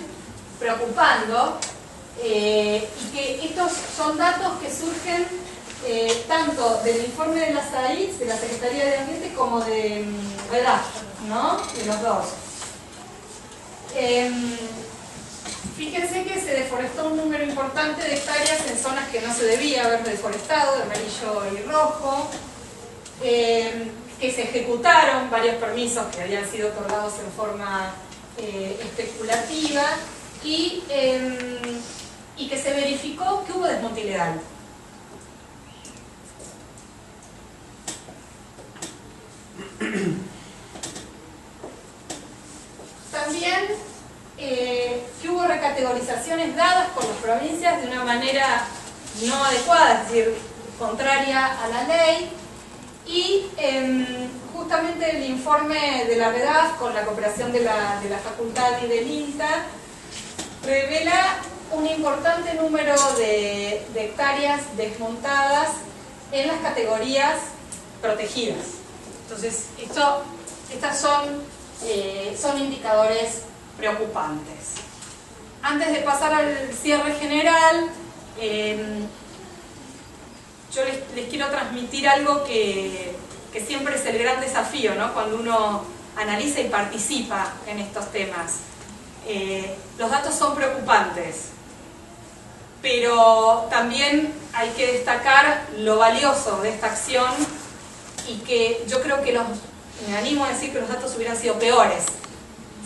preocupando y que estos son datos que surgen tanto del informe de las AITS, de la Secretaría de Ambiente, como de REDAF, ¿no? De los dos. Fíjense que se deforestó un número importante de hectáreas en zonas que no se debía haber deforestado, de amarillo y rojo, que se ejecutaron varios permisos que habían sido otorgados en forma especulativa y que se verificó que hubo desmonte ilegal. También que hubo recategorizaciones dadas por las provincias de una manera no adecuada, es decir, contraria a la ley, y justamente el informe de la REDAF con la cooperación de la Facultad y del INTA revela un importante número de hectáreas desmontadas en las categorías protegidas. Entonces, estas son indicadores preocupantes. Antes de pasar al cierre general, yo les quiero transmitir algo que siempre es el gran desafío, ¿no?, cuando uno analiza y participa en estos temas. Los datos son preocupantes, pero también hay que destacar lo valioso de esta acción y que yo creo que me animo a decir que los datos hubieran sido peores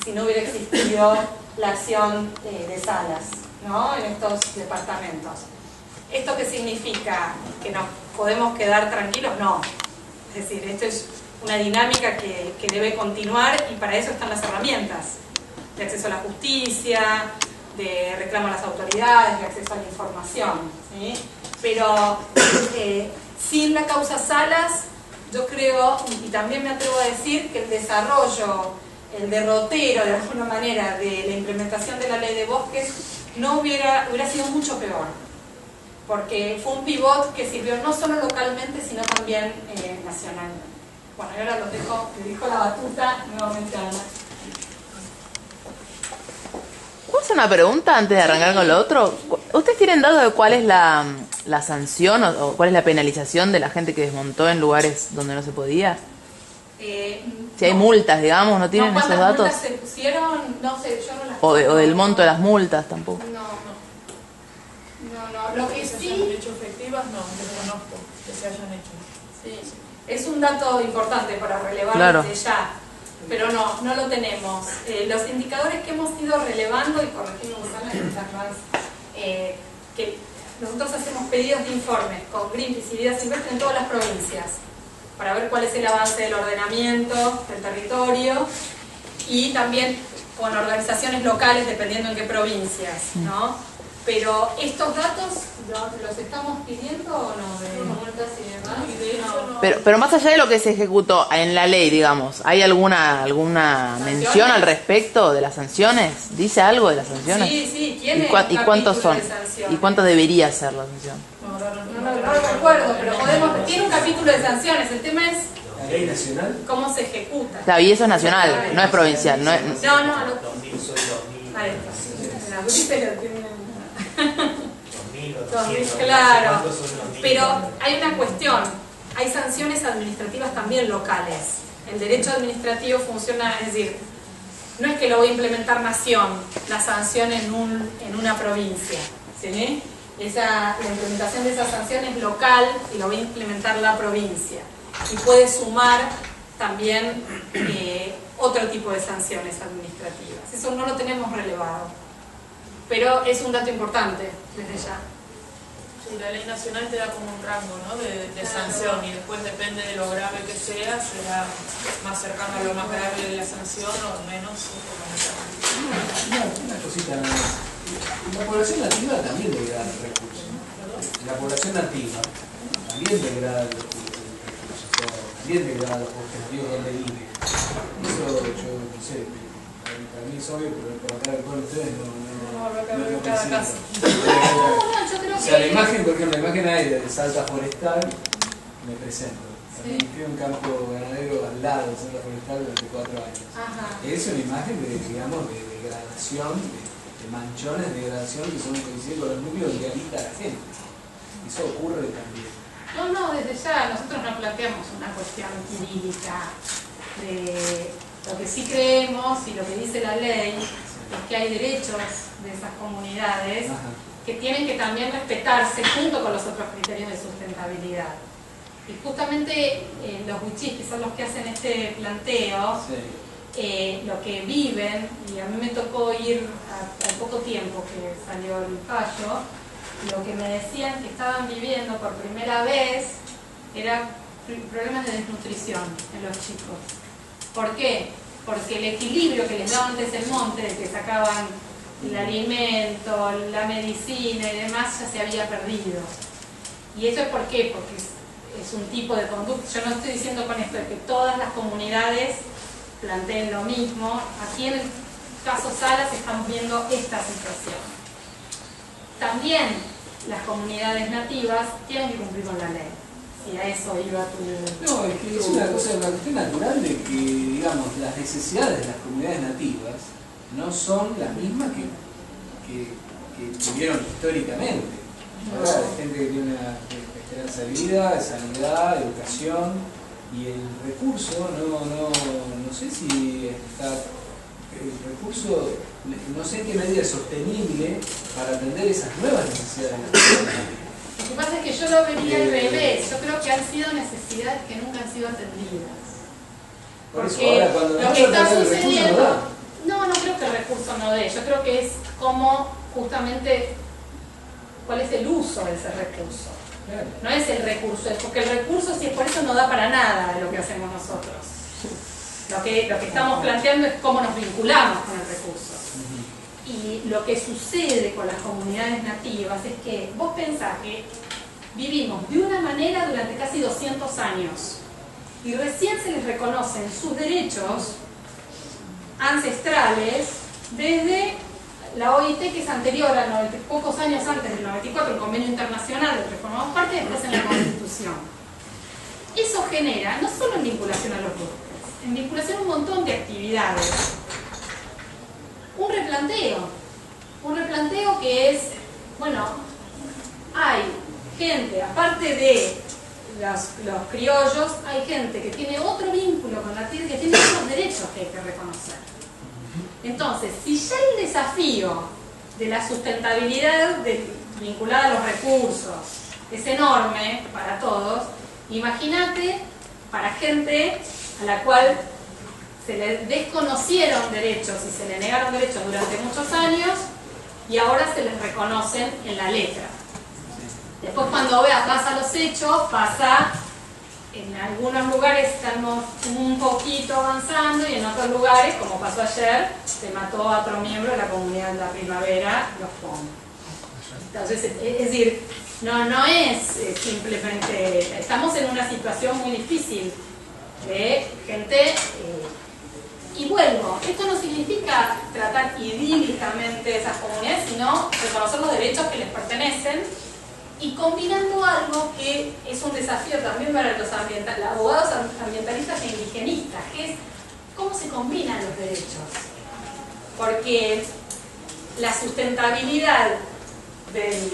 si no hubiera existido la acción de Salas, ¿no?, en estos departamentos. ¿Esto qué significa? ¿Que nos podemos quedar tranquilos? No. Es decir, esto es una dinámica que debe continuar y para eso están las herramientas de acceso a la justicia, de reclamo a las autoridades, de acceso a la información, ¿sí? Pero sin la causa Salas, yo creo, y también me atrevo a decir, que el desarrollo el derrotero de alguna manera de la implementación de la ley de bosques no hubiera sido mucho peor, porque fue un pivot que sirvió no solo localmente sino también nacionalmente. Bueno, y ahora los dejo, le dejo la batuta nuevamente a Ana. ¿Puedo hacer una pregunta antes de arrancar con lo otro? ¿Ustedes tienen datos de cuál es la sanción o cuál es la penalización de la gente que desmontó en lugares donde no se podía? Si hay multas, digamos, ¿no tienen esos datos? ¿Cuántas multas se pusieron? No sé, yo no las O del monto de las multas tampoco. No. Lo que ¿Que se sí hayan hecho efectivas? No, desconozco que se hayan hecho. sí, es un dato importante para relevar Claro. desde ya, pero no lo tenemos. Los indicadores que hemos ido relevando, y corregimos Susana, que nosotros hacemos pedidos de informes con Greenpeace y Vida Silvestre en todas las provincias para ver cuál es el avance del ordenamiento del territorio y también con organizaciones locales dependiendo en qué provincias, ¿no? Pero estos datos los estamos pidiendo o no, de multas y demás. Y de hecho, no. Pero más allá de lo que se ejecutó en la ley, digamos, ¿hay alguna mención al respecto de las sanciones? ¿Dice algo de las sanciones? Sí, tiene ¿Y cuántos son? de sanciones. ¿Y cuánto debería ser la sanción? No lo recuerdo, pero tiene un capítulo de sanciones. El tema es ¿La ley nacional? cómo se ejuta. Claro, y eso es nacional, no es provincial. No es, No, 2000 soy 2000. Ahí está. La Brice lo tiene. 2000 o 200. Claro, ¿Cuántos son 2000? pero hay una cuestión, hay sanciones administrativas también locales. El derecho administrativo funciona, es decir, no es que lo voy a implementar nación, la sanción en una provincia, ¿sí? La implementación de esa sanción es local y lo voy a implementar la provincia. Y puede sumar también otro tipo de sanciones administrativas. Eso no lo tenemos relevado, pero es un dato importante desde ya. Sí, la ley nacional te da como un rango, ¿no? de sanción, y después depende de lo grave que sea, será más cercano a lo más grave de la sanción o menos. Una cosita nada más. La población nativa también degrada recursos. La población nativa también degrada los recursos, también degrada los objetivos donde vive. Eso yo no sé, para mí es obvio, pero por acá con ustedes no lo cada presiento. caso. Yo creo O sea, la que imagen, por ejemplo, la imagen aérea de Salta Forestal, me presento. Sí. Fui a un campo ganadero al lado de Salta Forestal durante 4 años. Ajá. Es una imagen de, digamos, de degradación, de manchones de degradación que son coinciden con los núcleos donde habita la gente. Eso ocurre también. No, desde ya nosotros no planteamos una cuestión jurídica de lo que sí creemos y lo que dice la ley es que hay derechos de esas comunidades Ajá. que tienen que también respetarse junto con los otros criterios de sustentabilidad. Y justamente los wichís, que son los que hacen este planteo, Sí. lo que viven, y a mí me tocó ir al poco tiempo que salió el fallo, lo que me decían que estaban viviendo por primera vez era problemas de desnutrición en los chicos. ¿Por qué? Porque el equilibrio que les daba antes el monte, de que sacaban el alimento, la medicina y demás, ya se había perdido. ¿Y eso es por qué? Porque es un tipo de conducta. Yo no estoy diciendo con esto que todas las comunidades planteen lo mismo. Aquí en el caso Salas estamos viendo esta situación. También las comunidades nativas tienen que cumplir con la ley. Y a eso iba tu... No, es que es una cuestión natural de que, digamos, las necesidades de las comunidades nativas no son las mismas que tuvieron históricamente. Ahora hay gente que tiene una esperanza de vida, sanidad, educación, y el recurso, no sé si está, el recurso, no sé en qué medida es sostenible para atender esas nuevas necesidades de las comunidades nativas. Lo que pasa es que yo lo vería al revés. Yo creo que han sido necesidades que nunca han sido atendidas. Por eso, Porque ahora cuando lo que está el recurso sucediendo... no da. No creo que el recurso no dé. Yo creo que es como justamente cuál es el uso de ese recurso. Claro. No es el recurso, es porque el recurso, si es por eso, no da para nada de lo que hacemos nosotros. Lo que estamos planteando es cómo nos vinculamos con el recurso. Y lo que sucede con las comunidades nativas es que vos pensás que vivimos de una manera durante casi 200 años y recién se les reconocen sus derechos ancestrales desde la OIT, que es anterior a pocos años antes del 94, el convenio internacional del que formamos parte, y después en la Constitución. Eso genera, no solo en vinculación a los bosques, en vinculación a un montón de actividades, un replanteo que es, bueno, hay gente, aparte de los criollos, hay gente que tiene otro vínculo con la tierra, que tiene otros derechos que hay que reconocer. Entonces, si ya el desafío de la sustentabilidad vinculada a los recursos es enorme para todos, imagínate para gente a la cual se le desconocieron derechos y se le negaron derechos durante muchos años y ahora se les reconocen en la letra. Después, cuando vas a los hechos, pasa, en algunos lugares estamos un poquito avanzando y en otros lugares, como pasó ayer, se mató a otro miembro de la comunidad de la primavera, los POM. Entonces, es decir, no es simplemente, estamos en una situación muy difícil de gente, y vuelvo, esto no significa tratar idílicamente esas comunidades, sino reconocer los derechos que les pertenecen y combinando algo que es un desafío también para los abogados ambientalistas e indigenistas, que es cómo se combinan los derechos. Porque la sustentabilidad del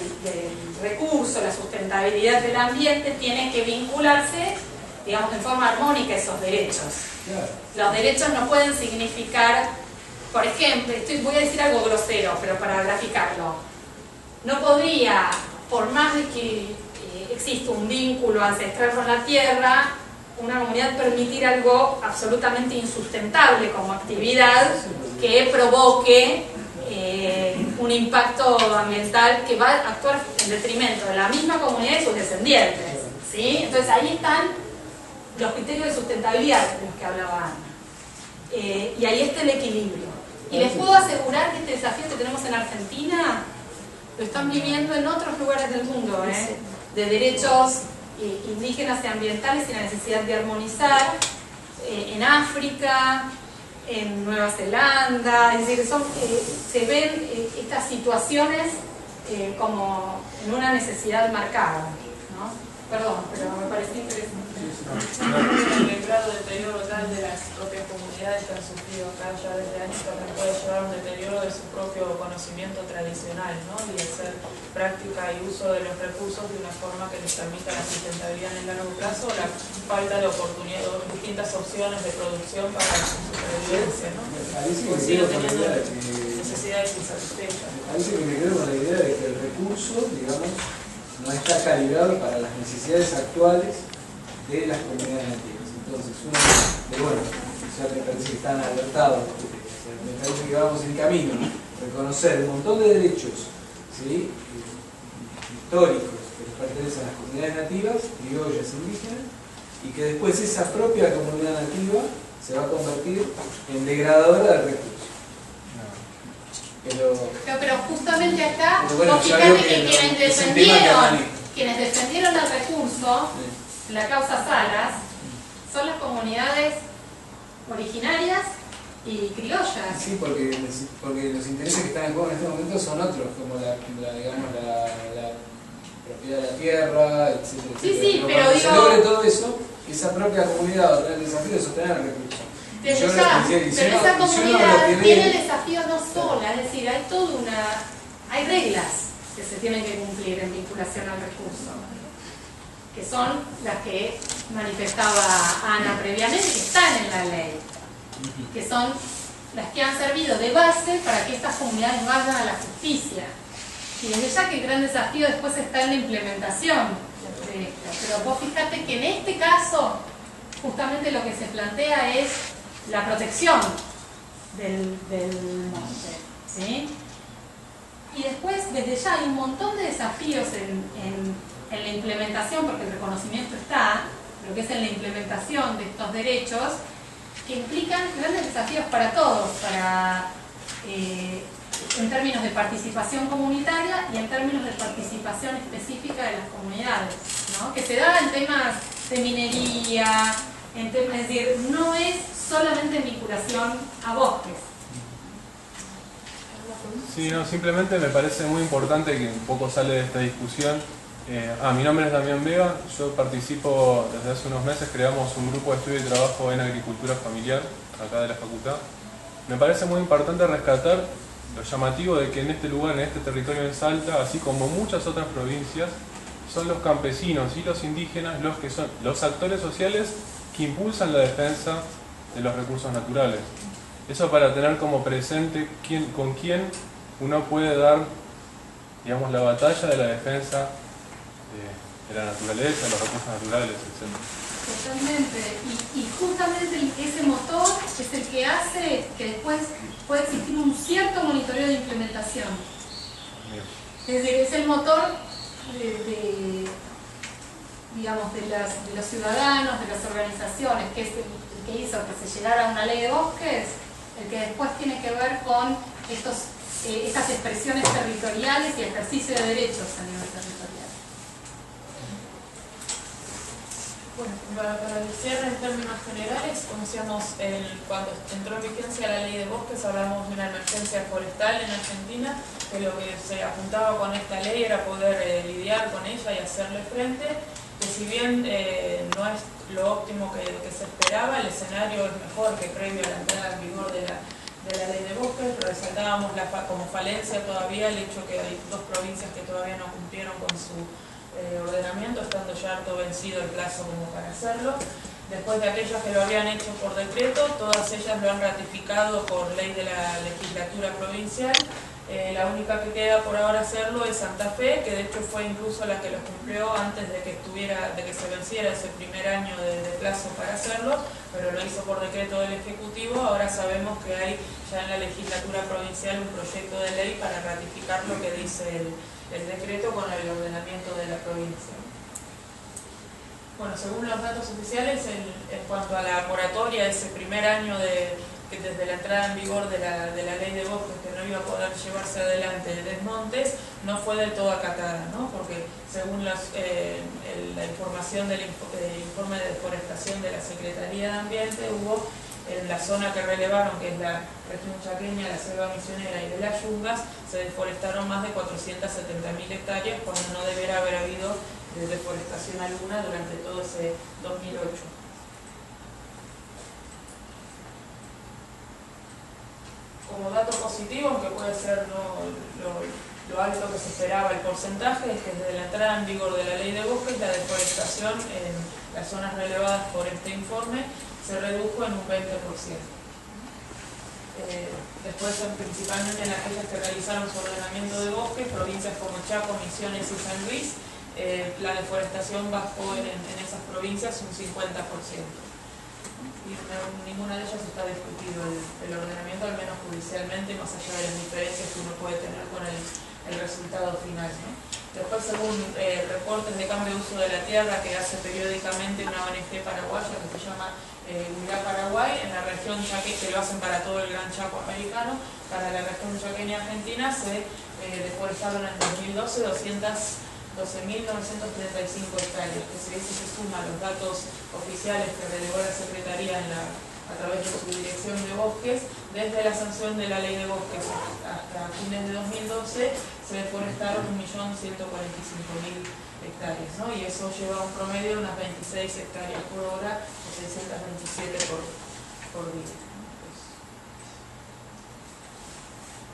recurso, la sustentabilidad del ambiente tiene que vincularse, digamos, en forma armónica a esos derechos. Los derechos no pueden significar, por ejemplo, voy a decir algo grosero, pero para graficarlo, no podría, por más de que exista un vínculo ancestral con la tierra, una comunidad permitir algo absolutamente insustentable como actividad que provoque un impacto ambiental que va a actuar en detrimento de la misma comunidad y sus descendientes, ¿sí? Entonces ahí están los criterios de sustentabilidad de los que hablaba Ana. Y ahí está el equilibrio. Y les puedo asegurar que este desafío que tenemos en Argentina lo están viviendo en otros lugares del mundo, de derechos indígenas y ambientales y la necesidad de armonizar, en África, en Nueva Zelanda, es decir, se ven estas situaciones como en una necesidad marcada, ¿no? Perdón, pero me pareció interesante. El grado de deterioro tal de las propias comunidades que han sufrido acá ya desde años también puede llevar a un deterioro de su propio conocimiento tradicional, ¿no? Y hacer práctica y uso de los recursos de una forma que les permita la sustentabilidad en el largo plazo, o la falta de oportunidades o distintas opciones de producción para su supervivencia, ¿no? Pues siguen teniendo necesidades insatisfechas. Ahí sí que me quedo con la idea de que el recurso, digamos, no está calibrado para las necesidades actuales de las comunidades nativas. Entonces, bueno, ya me parece que están alertados, me parece que vamos en camino, reconocer un montón de derechos, ¿sí?, históricos que les pertenecen a las comunidades nativas, criollas, indígenas, y que después esa propia comunidad nativa se va a convertir en degradadora del recurso. Pero justamente acá, bueno, fíjate que quienes defendieron el recurso, la causa Salas, son las comunidades originarias y criollas. Sí, porque los intereses que están en juego en este momento son otros, como digamos, la propiedad de la tierra, etcétera. Sí, pero cuando digo, se logre todo eso, esa propia comunidad va a tener el desafío de sostener el recurso. Pero esa comunidad tiene el desafío no sola, es decir, hay reglas que se tienen que cumplir en vinculación al recurso, que son las que manifestaba Ana previamente, que están en la ley, que son las que han servido de base para que estas comunidades vayan a la justicia. Y desde ya que el gran desafío después está en la implementación de esto. Pero vos fíjate que en este caso, justamente lo que se plantea es la protección del monte, ¿sí? Y después, desde ya, hay un montón de desafíos en la implementación, porque el reconocimiento está, lo que es en la implementación de estos derechos, que implican grandes desafíos para todos, en términos de participación comunitaria y en términos de participación específica de las comunidades, ¿no? Que se da en temas de minería, es decir, no es solamente en vinculación a bosques. Sí, no, simplemente me parece muy importante que un poco sale de esta discusión. Mi nombre es Damián Vega, yo participo desde hace unos meses, creamos un grupo de estudio y trabajo en agricultura familiar, acá de la facultad. Me parece muy importante rescatar lo llamativo de que en este lugar, en este territorio en Salta, así como muchas otras provincias, son los campesinos y los indígenas los que son los actores sociales que impulsan la defensa de los recursos naturales. Eso para tener como presente con quién uno puede dar, digamos, la batalla de la defensa de la naturaleza, de los recursos naturales, etc. Totalmente. Y justamente ese motor es el que hace que después pueda existir un cierto monitoreo de implementación. Bien. Es decir, es el motor digamos, de los ciudadanos, de las organizaciones, que es el que hizo que se llegara a una ley de bosques, el que después tiene que ver con estas expresiones territoriales y ejercicio de derechos a nivel territorial. Bueno, para el cierre en términos generales, como decíamos, cuando entró en vigencia la ley de bosques hablamos de una emergencia forestal en Argentina, que lo que se apuntaba con esta ley era poder lidiar con ella y hacerle frente, que si bien no es lo óptimo que se esperaba, el escenario es mejor que previo a la entrada en vigor de la ley de bosques. Resaltábamos como falencia todavía el hecho que hay 2 provincias que todavía no cumplieron con su ordenamiento, estando ya harto vencido el plazo como para hacerlo. Después de aquellas que lo habían hecho por decreto, todas ellas lo han ratificado por ley de la legislatura provincial. La única que queda por ahora hacerlo es Santa Fe, que de hecho fue incluso la que lo cumplió antes de que se venciera ese primer año de plazo para hacerlo, pero lo hizo por decreto del Ejecutivo. Ahora sabemos que hay ya en la legislatura provincial un proyecto de ley para ratificar lo que dice el decreto con el ordenamiento de la provincia. Bueno, según los datos oficiales, en cuanto a la moratoria, ese primer año que desde la entrada en vigor de la ley de bosques, que no iba a poder llevarse adelante de desmontes, no fue del todo acatada, ¿no? Porque según la información del informe de deforestación de la Secretaría de Ambiente, hubo en la zona que relevaron, que es la región chaqueña, la selva misionera y de las yungas, se deforestaron más de 470.000 hectáreas, cuando no debiera haber habido deforestación alguna durante todo ese 2008. Como dato positivo, aunque puede ser lo alto que se esperaba el porcentaje, es que desde la entrada en vigor de la ley de bosques, la deforestación en las zonas relevadas por este informe se redujo en un 20%. Después, principalmente en aquellas que realizaron su ordenamiento de bosques, provincias como Chaco, Misiones y San Luis, la deforestación bajó en esas provincias un 50%. Y ninguna de ellas está discutido el ordenamiento, al menos judicialmente, más allá de las diferencias que uno puede tener con el resultado final, ¿no? Después, según reportes de cambio de uso de la tierra que hace periódicamente una ONG paraguaya que se llama Unidad Paraguay, en la región chaqueña, que lo hacen para todo el Gran Chaco americano, para la región chaqueña argentina se deforestaron en 2012 12.935 hectáreas, que se suma a los datos oficiales que relevó la Secretaría a través de su Dirección de Bosques. Desde la sanción de la Ley de Bosques hasta fines de 2012 se deforestaron 1.145.000 hectáreas, ¿no? Y eso lleva a un promedio de unas 26 hectáreas por hora o 627 por día.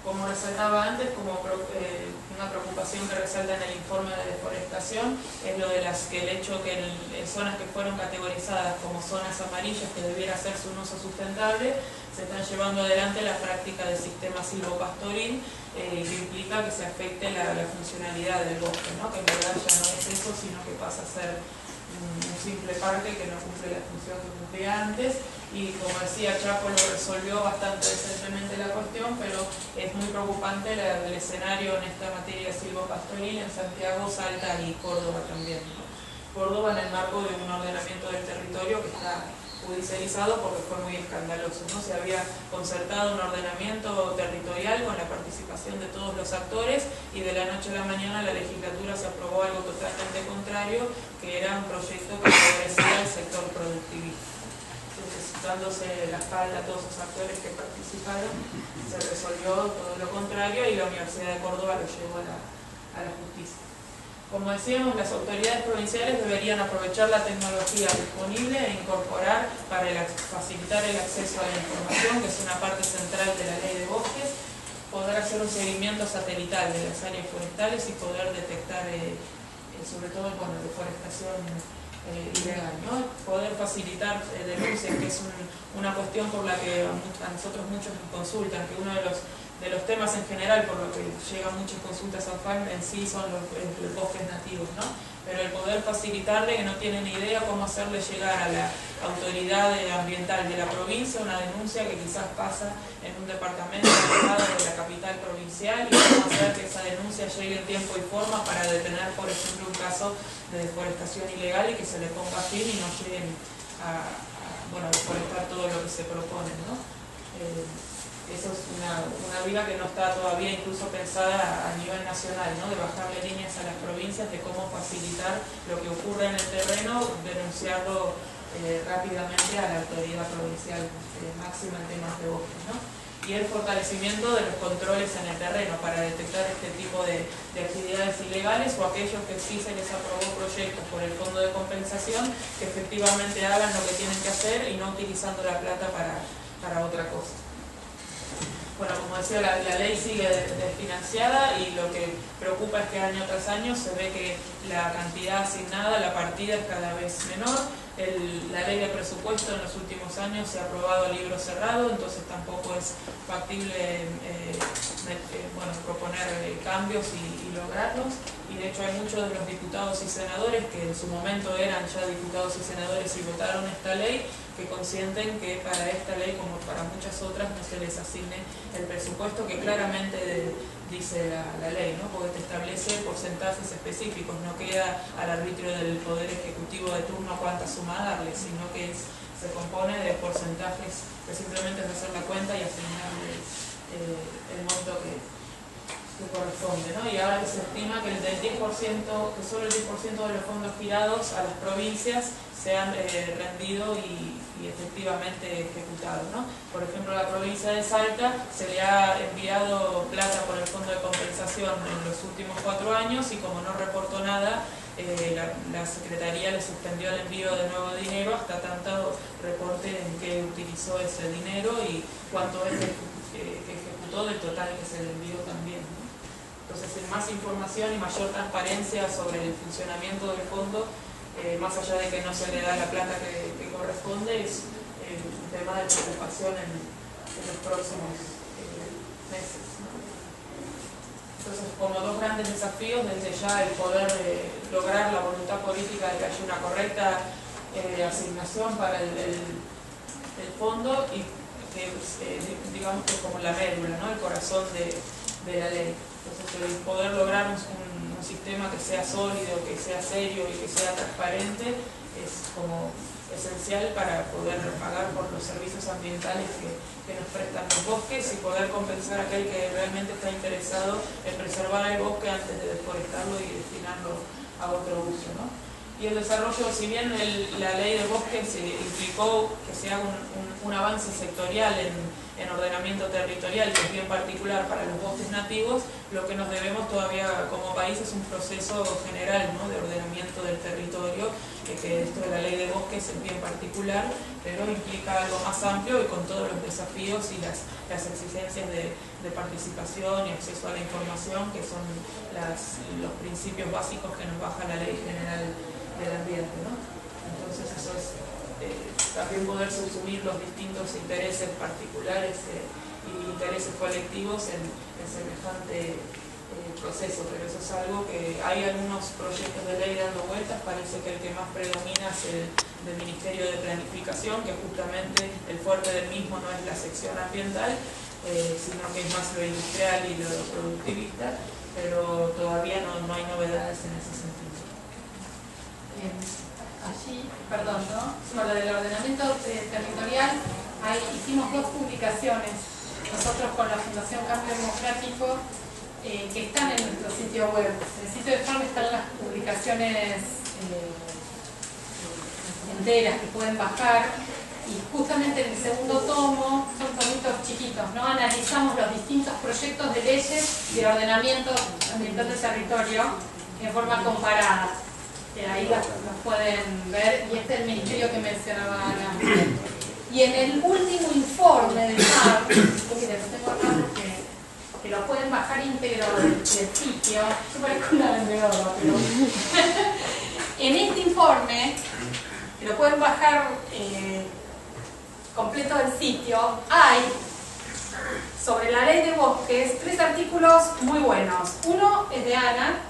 Como resaltaba antes, como una preocupación que resalta en el informe de deforestación es lo de el hecho que en zonas que fueron categorizadas como zonas amarillas, que debiera hacerse un uso sustentable, se están llevando adelante la práctica del sistema silvopastoril, que implica que se afecte la funcionalidad del bosque, ¿no? Que en verdad ya no es eso, sino que pasa a ser un simple parque que no cumple la función que cumplía antes. Y como decía, Chaco lo resolvió bastante decentemente la cuestión, pero es muy preocupante el escenario en esta materia silvopastoril en Santiago, Salta y Córdoba también, ¿no? Córdoba en el marco de un ordenamiento del territorio que está judicializado porque fue muy escandaloso, ¿no? Se había concertado un ordenamiento territorial con la participación de todos los actores y de la noche a la mañana la legislatura se aprobó algo totalmente contrario, que era un proyecto que favorecía al sector productivista. Entonces, dándose la espalda a todos los actores que participaron, se resolvió todo lo contrario y la Universidad de Córdoba lo llevó a la justicia. Como decíamos, las autoridades provinciales deberían aprovechar la tecnología disponible e incorporar para facilitar el acceso a la información, que es una parte central de la ley de bosques, poder hacer un seguimiento satelital de las áreas forestales y poder detectar, sobre todo, deforestación ilegal, ¿no? Poder facilitar denuncias, que es una cuestión por la que a nosotros muchos nos consultan, que uno de los temas en general por lo que llegan muchas consultas a FAN en sí son los bosques nativos, ¿no? Pero el poder facilitarle, que no tienen idea cómo hacerle llegar a la autoridad ambiental de la provincia una denuncia que quizás pasa en un departamento alejado de la capital provincial, y cómo hacer que esa denuncia llegue en tiempo y forma para detener, por ejemplo, un caso de deforestación ilegal y que se le ponga fin y no lleguen a deforestar todo lo que se propone, ¿no? Eso es una vía que no está todavía incluso pensada a nivel nacional, ¿no? De bajarle líneas a las provincias de cómo facilitar lo que ocurre en el terreno, denunciarlo rápidamente a la autoridad provincial máxima en temas de bosques, ¿no? Y el fortalecimiento de los controles en el terreno para detectar este tipo de actividades ilegales, o aquellos que sí se les aprobó proyectos por el Fondo de Compensación que efectivamente hagan lo que tienen que hacer y no utilizando la plata para otra cosa. Bueno, como decía, la ley sigue desfinanciada y lo que preocupa es que año tras año se ve que la cantidad asignada, la partida, es cada vez menor. La ley de presupuesto en los últimos años se ha aprobado a libro cerrado, entonces tampoco es factible proponer cambios y lograrlos. Y de hecho hay muchos de los diputados y senadores que en su momento eran ya diputados y senadores y votaron esta ley, que consienten que para esta ley, como para muchas otras, no se les asigne el presupuesto que claramente dice la ley, ¿no? Porque te establece porcentajes específicos, no queda al arbitrio del Poder Ejecutivo de turno cuánta suma darle, sino que se compone de porcentajes que simplemente es hacer la cuenta y asignarle el monto que corresponde, ¿no? Y ahora que se estima que que solo el 10% de los fondos girados a las provincias se han rendido y efectivamente ejecutado, ¿no? Por ejemplo, a la provincia de Salta se le ha enviado plata por el Fondo de Compensación en los últimos 4 años y como no reportó nada, la Secretaría le suspendió el envío de nuevo dinero hasta tanto reporte en qué utilizó ese dinero y cuánto es que ejecutó del total que se le envió también, ¿no? Entonces, más información y mayor transparencia sobre el funcionamiento del fondo, más allá de que no se le da la plata que corresponde, es un tema de preocupación en los próximos meses, ¿no? Entonces, como dos grandes desafíos, desde ya el poder lograr la voluntad política de que haya una correcta asignación para el fondo y que digamos que es como la médula, ¿no? El corazón de la ley. Entonces, el poder lograr un sistema que sea sólido, que sea serio y que sea transparente es como esencial para poder pagar por los servicios ambientales que nos prestan los bosques y poder compensar a aquel que realmente está interesado en preservar el bosque antes de deforestarlo y destinarlo a otro uso, ¿no? Y el desarrollo, si bien la ley de bosques implicó que se haga un avance sectorial en ordenamiento territorial, que es bien particular para los bosques nativos, lo que nos debemos todavía como país es un proceso general, ¿no? De ordenamiento del territorio, que esto de la ley de bosques es bien particular, pero implica algo más amplio y con todos los desafíos y las exigencias de participación y acceso a la información, que son los principios básicos que nos baja la Ley General del Ambiente, ¿no? Entonces eso es también poder subsumir los distintos intereses particulares y intereses colectivos en semejante proceso, pero eso es algo que hay algunos proyectos de ley dando vueltas. Parece que el que más predomina es el del Ministerio de Planificación, que justamente el fuerte del mismo no es la sección ambiental, sino que es más lo industrial y lo productivista, pero todavía no hay novedades en ese sentido. Allí, perdón, ¿no? Sobre el ordenamiento territorial, hicimos 2 publicaciones, nosotros con la Fundación Cambio Democrático, que están en nuestro sitio web. En el sitio de FAM están las publicaciones enteras que pueden bajar. y justamente en el segundo tomo, son tomitos chiquitos, ¿no? Analizamos los distintos proyectos de leyes de ordenamiento ambiental del territorio en forma comparada. Ahí los pueden ver, y este es el ministerio que mencionaba Ana. Y en el último informe del MAR, que lo tengo acá porque que lo pueden bajar íntegro del sitio, yo parezco una vendedora, pero en este informe, que lo pueden bajar completo del sitio, hay sobre la ley de bosques 3 artículos muy buenos. Uno es de Ana,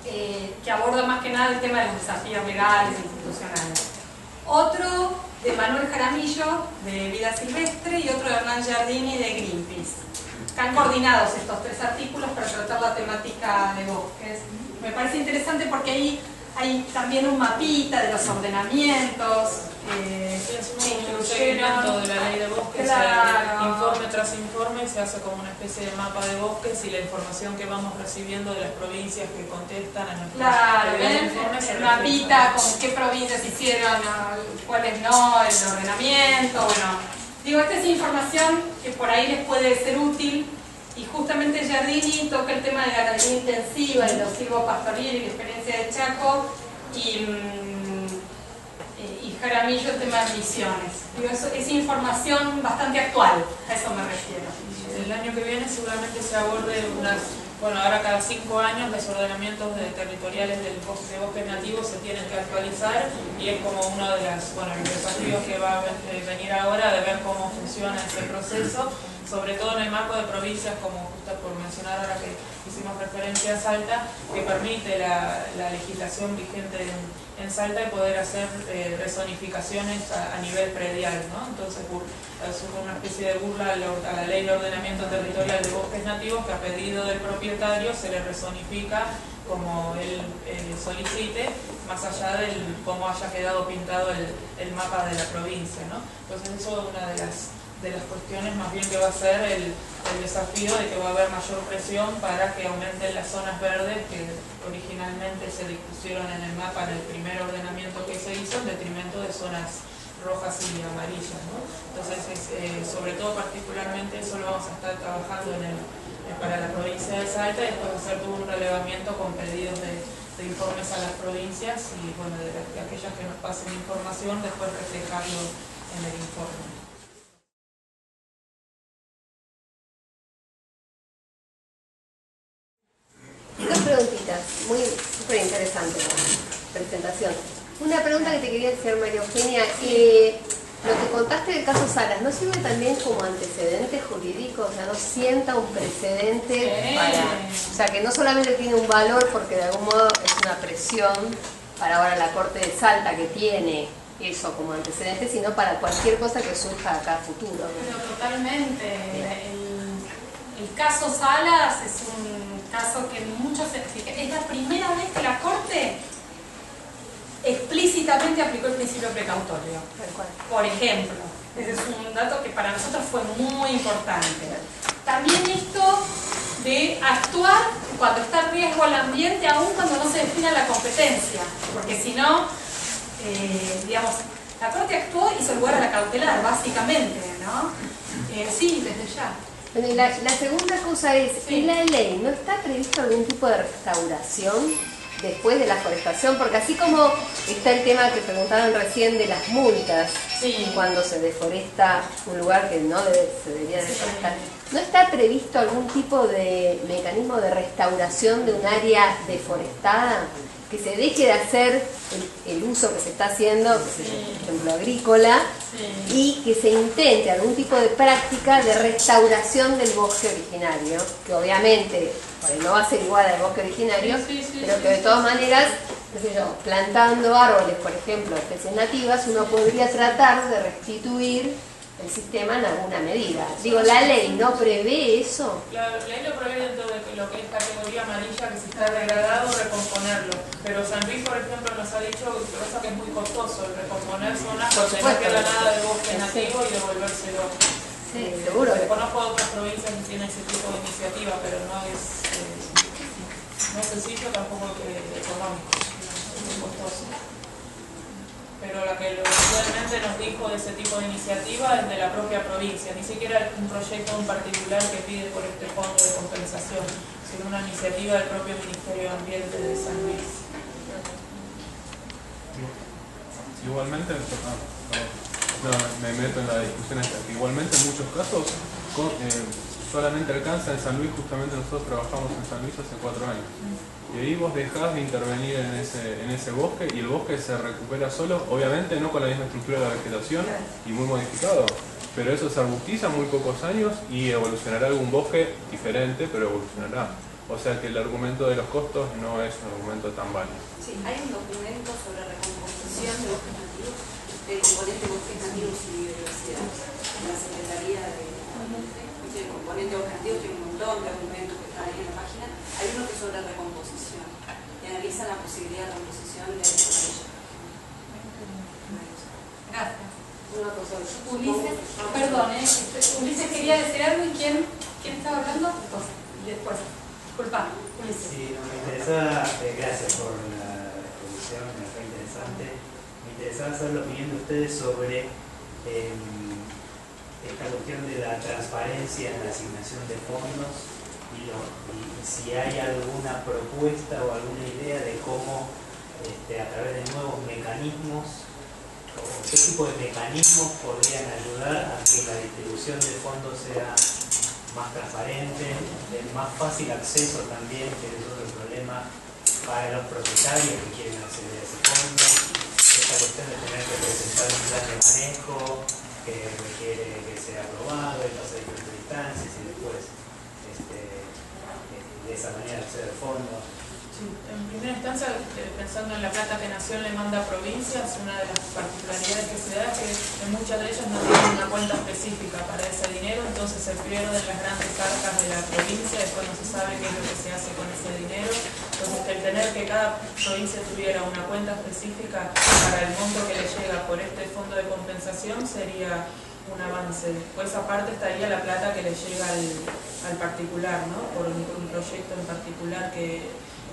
que aborda más que nada el tema de los desafíos legales e institucionales. Otro de Manuel Jaramillo, de Vida Silvestre, y otro de Hernán Giardini, de Greenpeace. Están coordinados estos 3 artículos para tratar la temática de bosques. Me parece interesante porque ahí hay también un mapita de los ordenamientos. Es un seguimiento de la ley de bosques, claro. Informe tras informe se hace como una especie de mapa de bosques y la información que vamos recibiendo de las provincias que contestan a nuestros Claro, informes. el mapita con qué provincias hicieron, cuáles no, el ordenamiento, bueno. Digo, esta es información que por ahí les puede ser útil, y justamente Giardini toca el tema de ganadería intensiva, de los silvopastoriles y la experiencia de Chaco, y Jaramillo el tema de misiones. Digo, eso es información bastante actual, a eso me refiero. El año que viene seguramente se aborde ahora cada 5 años los ordenamientos territoriales de bosques nativos se tienen que actualizar, y es como uno de los desafíos que va a venir ahora, de ver cómo funciona ese proceso, sobre todo en el marco de provincias como justo por mencionar ahora que hicimos referencia a Salta, que permite la legislación vigente en Salta y poder hacer rezonificaciones a nivel predial, ¿no? Entonces es una especie de burla a la ley de ordenamiento territorial de bosques nativos, que a pedido del propietario se le rezonifica como él solicite, más allá de cómo haya quedado pintado el mapa de la provincia, ¿no? Entonces eso es una de las cuestiones más bien que va a ser el desafío de que va a haber mayor presión para que aumenten las zonas verdes que originalmente se dispusieron en el mapa en el primer ordenamiento que se hizo, en detrimento de zonas rojas y amarillas, ¿no? Entonces, sobre todo particularmente eso lo vamos a estar trabajando para la provincia de Salta, y después hacer todo un relevamiento con pedidos de informes a las provincias, y bueno, de aquellas que nos pasen información, después reflejarlo en el informe. Dos preguntitas, súper interesante la presentación. Una pregunta que te quería hacer, María Eugenia, lo que contaste del caso Salas, ¿no sirve también como antecedente jurídico? O sea, ¿no sienta un precedente para...? O sea, que no solamente tiene un valor porque de algún modo es una presión para ahora la Corte de Salta, que tiene eso como antecedente, sino para cualquier cosa que surja acá a futuro, ¿no? Pero totalmente. El caso Salas es un caso que muchos es la primera vez que la Corte explícitamente aplicó el principio precautorio. Por ejemplo, ese es un dato que para nosotros fue muy importante. También esto de actuar cuando está en riesgo al ambiente, aun cuando no se defina la competencia, porque si no, digamos, la Corte actuó y hizo lugar a la cautelar, básicamente, ¿no? Sí, desde ya. Bueno, y la segunda cosa es, Sí. ¿en la ley no está previsto algún tipo de restauración después de la forestación? Porque así como está el tema que preguntaban recién de las multas, Sí. cuando se deforesta un lugar que no se debería deforestar, ¿no está previsto algún tipo de mecanismo de restauración de un área deforestada? Que se deje de hacer el uso que se está haciendo, por ejemplo, agrícola, y que se intente algún tipo de práctica de restauración del bosque originario, que obviamente no va a ser igual al bosque originario, pero que de todas maneras, qué sé yo, plantando árboles, por ejemplo, especies nativas, uno podría tratar de restituir el sistema en alguna medida. Digo, ¿la ley no prevé eso? La ley lo prevé dentro de lo que es categoría amarilla, que si está degradado, recomponerlo. Pero San Luis, por ejemplo, nos ha dicho que es muy costoso el recomponer zonas donde no queda nada de bosque nativo y devolvérselo. Sí, seguro. Conozco otras provincias que tienen ese tipo de iniciativa, pero no es sencillo, tampoco económico, es muy costoso. pero la que actualmente nos dijo de ese tipo de iniciativa es de la propia provincia, ni siquiera un proyecto en particular que pide por este fondo de compensación, sino una iniciativa del propio Ministerio de Ambiente de San Luis. Igualmente, me meto en la discusión esta, que igualmente en muchos casos solamente alcanza en San Luis. Justamente nosotros trabajamos en San Luis hace 4 años. Y ahí vos dejás de intervenir en ese bosque y el bosque se recupera solo, obviamente no con la misma estructura de la vegetación y muy modificado, pero eso se arbustiza en muy pocos años y evolucionará algún bosque diferente, pero evolucionará. O sea que el argumento de los costos no es un argumento tan válido. Sí, hay un documento sobre recomposición de bosques nativos, del componente bosques nativos y biodiversidad, en la Secretaría de componente bosques nativos, tiene un montón de documentos que están ahí en la página. Hay uno que es sobre recomposición, y analiza la posibilidad de recomposición de la. Gracias. Una cosa, Ulises, perdón, Ulises quería decir algo y ¿quién estaba hablando? Después. Disculpa, Ulises. Sí, me interesaba, gracias por la exposición, me fue interesante. Me interesaba saber la opinión de ustedes sobre esta cuestión de la transparencia en la asignación de fondos y si hay alguna propuesta o alguna idea de cómo a través de nuevos mecanismos o qué tipo de mecanismos podrían ayudar a que la distribución de fondos sea más transparente, de más fácil acceso también, que es otro problema para los propietarios que quieren acceder a ese fondo, esta cuestión de tener que presentar un plan de manejo que requiere que sea aprobado y pasar diferentes instancias y después de esa manera acceder al fondo. Sí, en primera instancia, pensando en la plata que Nación le manda a provincias, una de las particularidades que se da es que en muchas de ellas no tienen una cuenta específica para ese dinero, entonces se pierden las grandes arcas de la provincia, después no se sabe qué es lo que se hace con ese dinero. Entonces, el tener que cada provincia tuviera una cuenta específica para el monto que le llega por este fondo de compensación sería un avance. Después, aparte, estaría la plata que le llega al particular, ¿no? Por un proyecto en particular que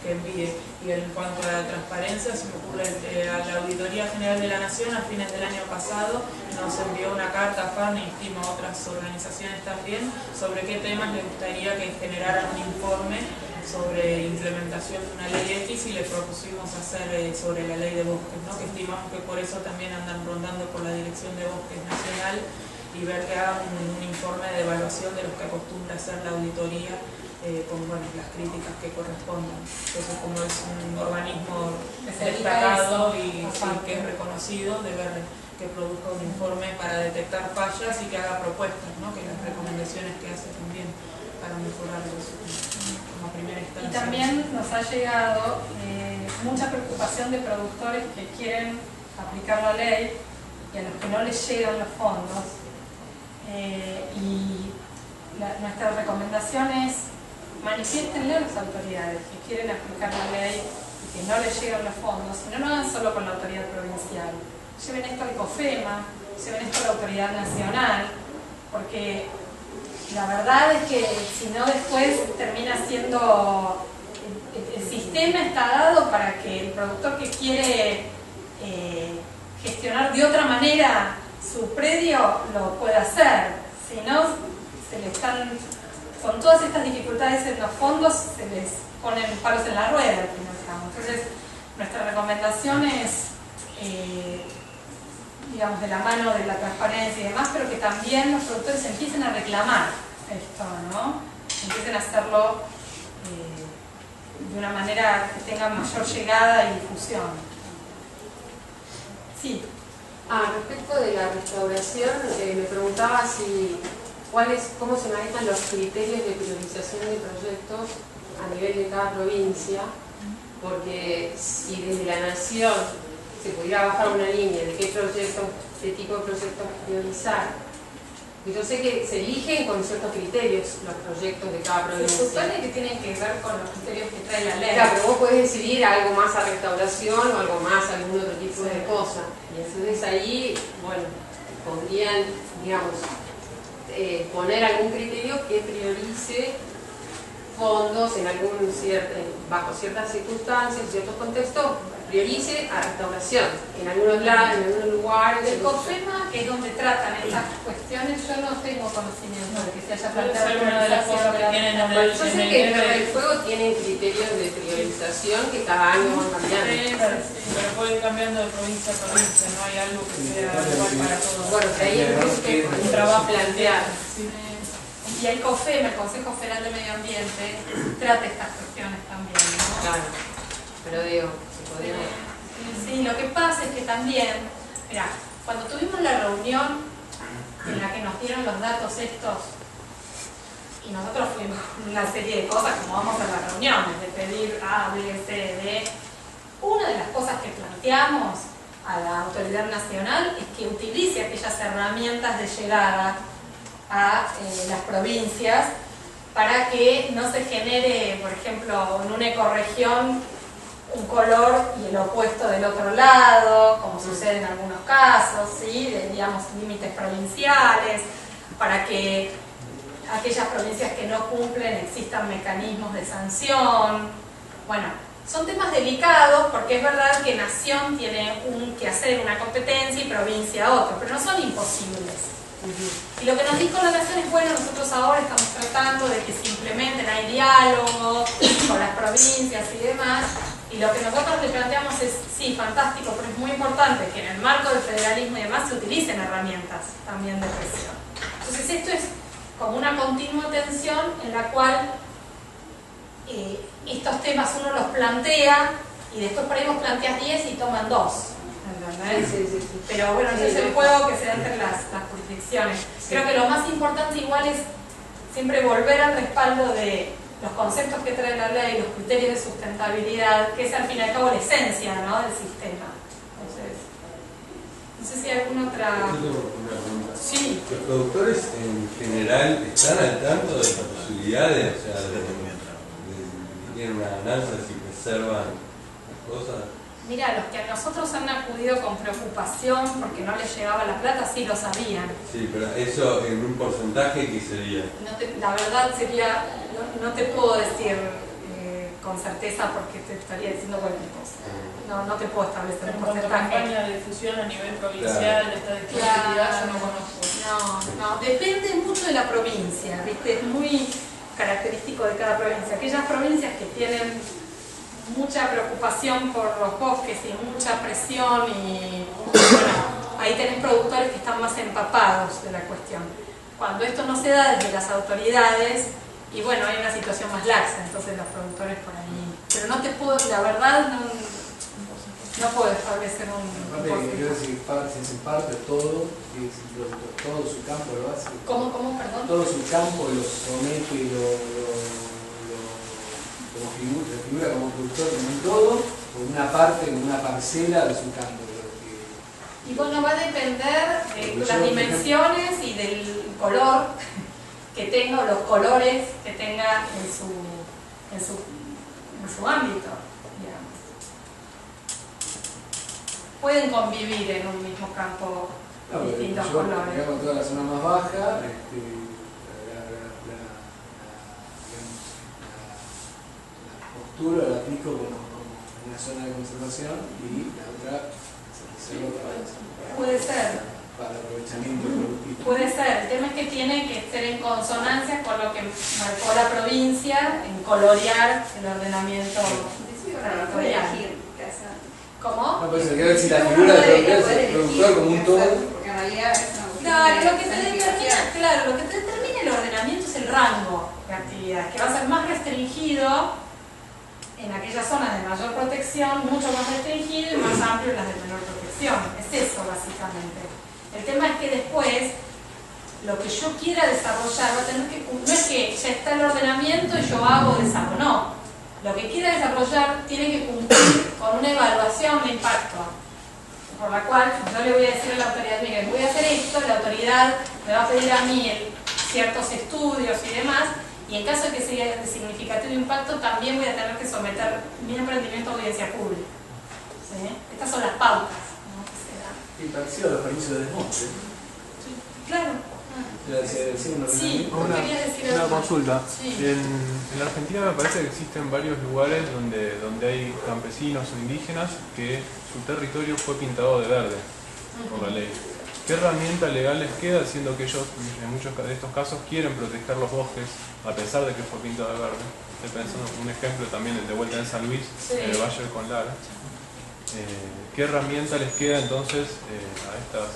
envíe. Y en cuanto a la transparencia, se me ocurre a la Auditoría General de la Nación a fines del año pasado nos envió una carta a FAN y estimo a otras organizaciones también sobre qué temas le gustaría que generaran un informe sobre implementación de una ley X y le propusimos hacer sobre la ley de bosques, ¿no? Que estimamos que por eso también andan rondando por la Dirección de Bosques Nacional y ver que hagan un informe de evaluación de los que acostumbra hacer la auditoría con las críticas que correspondan. Entonces, como es un organismo destacado y que es reconocido, debe que produzca un informe para detectar fallas y que haga propuestas, ¿no? Que las recomendaciones que hace también para mejorarlos como primera instancia. Y también nos ha llegado mucha preocupación de productores que quieren aplicar la ley y a los que no les llegan los fondos. Nuestra recomendación es manifiéstenle a las autoridades que quieren aplicar la ley y que no les llegan los fondos, y no lo hagan solo con la autoridad provincial. Lleven esto al COFEMA, lleven esto a la autoridad nacional, porque la verdad es que si no después termina siendo, el sistema está dado para que el productor que quiere gestionar de otra manera su predio lo pueda hacer, si no se le están, con todas estas dificultades en los fondos se les ponen palos en la rueda al final. Entonces nuestra recomendación es digamos, de la mano de la transparencia y demás, pero que también los productores empiecen a reclamar esto, ¿no? Empiecen a hacerlo de una manera que tenga mayor llegada y difusión. Sí. Respecto de la restauración, me preguntaba cómo se manejan los criterios de priorización de proyectos a nivel de cada provincia, porque si desde la Nación se pudiera bajar una línea de qué tipo de proyectos priorizar, yo sé que se eligen con ciertos criterios los proyectos de cada provincia. Se supone que tienen que ver con los criterios que trae la ley. Claro, pero vos podés decidir algo más a restauración o algo más a algún otro tipo de cosa. Y entonces ahí, bueno, podrían, digamos, poner algún criterio que priorice fondos bajo ciertas circunstancias, ciertos contextos, priorice a restauración. En algunos lados, en algunos lugares. El COFEMA, que es donde tratan estas cuestiones, yo no tengo conocimiento de que se haya planteado alguna de las cosas que tienen en el, yo sé que en el fuego tienen criterios de priorización que cada año van cambiando. Sí, pero puede ir cambiando de provincia a provincia, no hay algo que sea igual para todos. Bueno, que ahí es un trabajo plantear. Sí. Y el COFEMA, el Consejo Federal de Medio Ambiente, trata estas cuestiones también, ¿no? Claro, pero digo, se podría... Sí, lo que pasa es que también, mira, cuando tuvimos la reunión en la que nos dieron los datos estos, y nosotros fuimos una serie de cosas como vamos a las reuniones, de pedir A, B, C, D, una de las cosas que planteamos a la autoridad nacional es que utilice aquellas herramientas de llegada a las provincias para que no se genere, por ejemplo, en una ecorregión un color y el opuesto del otro lado, como sucede en algunos casos, ¿sí? De, digamos, límites provinciales, para que aquellas provincias que no cumplen existan mecanismos de sanción. Bueno, son temas delicados porque es verdad que nación tiene que hacer una competencia y provincia otra, pero no son imposibles. Y lo que nos dijo la Nación es, bueno, nosotros ahora estamos tratando de que se implementen, hay diálogo con las provincias y demás, y lo que nosotros le planteamos es, sí, fantástico, pero es muy importante que en el marco del federalismo y demás se utilicen herramientas también de presión. Entonces esto es como una continua tensión en la cual estos temas uno los plantea y después por ahí vos planteas 10 y toman 2. ¿Entendés? Sí. Pero bueno, ese es el juego que se da entre las jurisdicciones. Creo que lo más importante igual es siempre volver al respaldo de los conceptos que trae la ley, los criterios de sustentabilidad, que es al fin y al cabo la esencia, ¿no?, del sistema. Entonces, no sé si hay alguna otra... Sí. ¿Los productores en general están al tanto de las posibilidades? O sea, tienen una ganancia si preservan las cosas. Mira, los que a nosotros han acudido con preocupación porque no les llegaba la plata, sí lo sabían. Sí, pero eso en un porcentaje, ¿qué sería? La verdad sería, no te puedo decir con certeza porque te estaría diciendo cualquier cosa. No te puedo establecer un porcentaje. Campaña de difusión a nivel provincial, esta disponibilidad, yo no conozco. No, depende mucho de la provincia, ¿viste? Es muy característico de cada provincia. Aquellas provincias que tienen mucha preocupación por los bosques y mucha presión y bueno, ahí tenés productores que están más empapados de la cuestión. Cuando esto no se da desde las autoridades y bueno, hay una situación más laxa, entonces los productores por ahí, pero no te puedo, la verdad no puedo establecer un aparte que quiero decir, si hace parte todo, todo su campo lo hace. ¿Cómo, perdón? Todo su campo lo somete y como figura como productor en todo, con una parte, con una parcela de su campo. Y bueno, va a depender de las dimensiones y del color que tenga, o los colores que tenga en su ámbito, digamos. Pueden convivir en un mismo campo distintos colores. Digamos, toda la zona más baja, la aplico como una zona de conservación y la otra se reserva puede ser para el aprovechamiento productivo. Puede ser, el tema es que tiene que ser en consonancia con lo que marcó la provincia en colorear el ordenamiento territorial. ¿Cómo? No, pues quiero decir, la figura del productor como un todo. Porque en realidad es una Claro, lo que te determina el ordenamiento es el rango de actividad, que va a ser más restringido en aquellas zonas de mayor protección, mucho más restringido y más amplio en las de menor protección. Es eso básicamente. El tema es que después lo que yo quiera desarrollar va a tener que, no es que ya está el ordenamiento y yo hago desarrollo, no. Lo que quiera desarrollar tiene que cumplir con una evaluación de impacto, por la cual yo le voy a decir a la autoridad, mire, voy a hacer esto, la autoridad me va a pedir a mí ciertos estudios y demás, y en caso de que sea de significativo impacto también voy a tener que someter mi emprendimiento a audiencia pública. ¿Sí? Estas son las pautas, ¿no?, que se dan. Y parecido a los permisos de desmonte. Sí, claro. Sí, una consulta. Sí. En la Argentina me parece que existen varios lugares donde hay campesinos o indígenas que su territorio fue pintado de verde por la ley. ¿Qué herramienta legal les queda, siendo que ellos en muchos de estos casos quieren proteger los bosques a pesar de que fue pintado de verde? Estoy pensando en un ejemplo también de vuelta en San Luis, en el Valle del Condal. ¿Qué herramienta les queda entonces a estas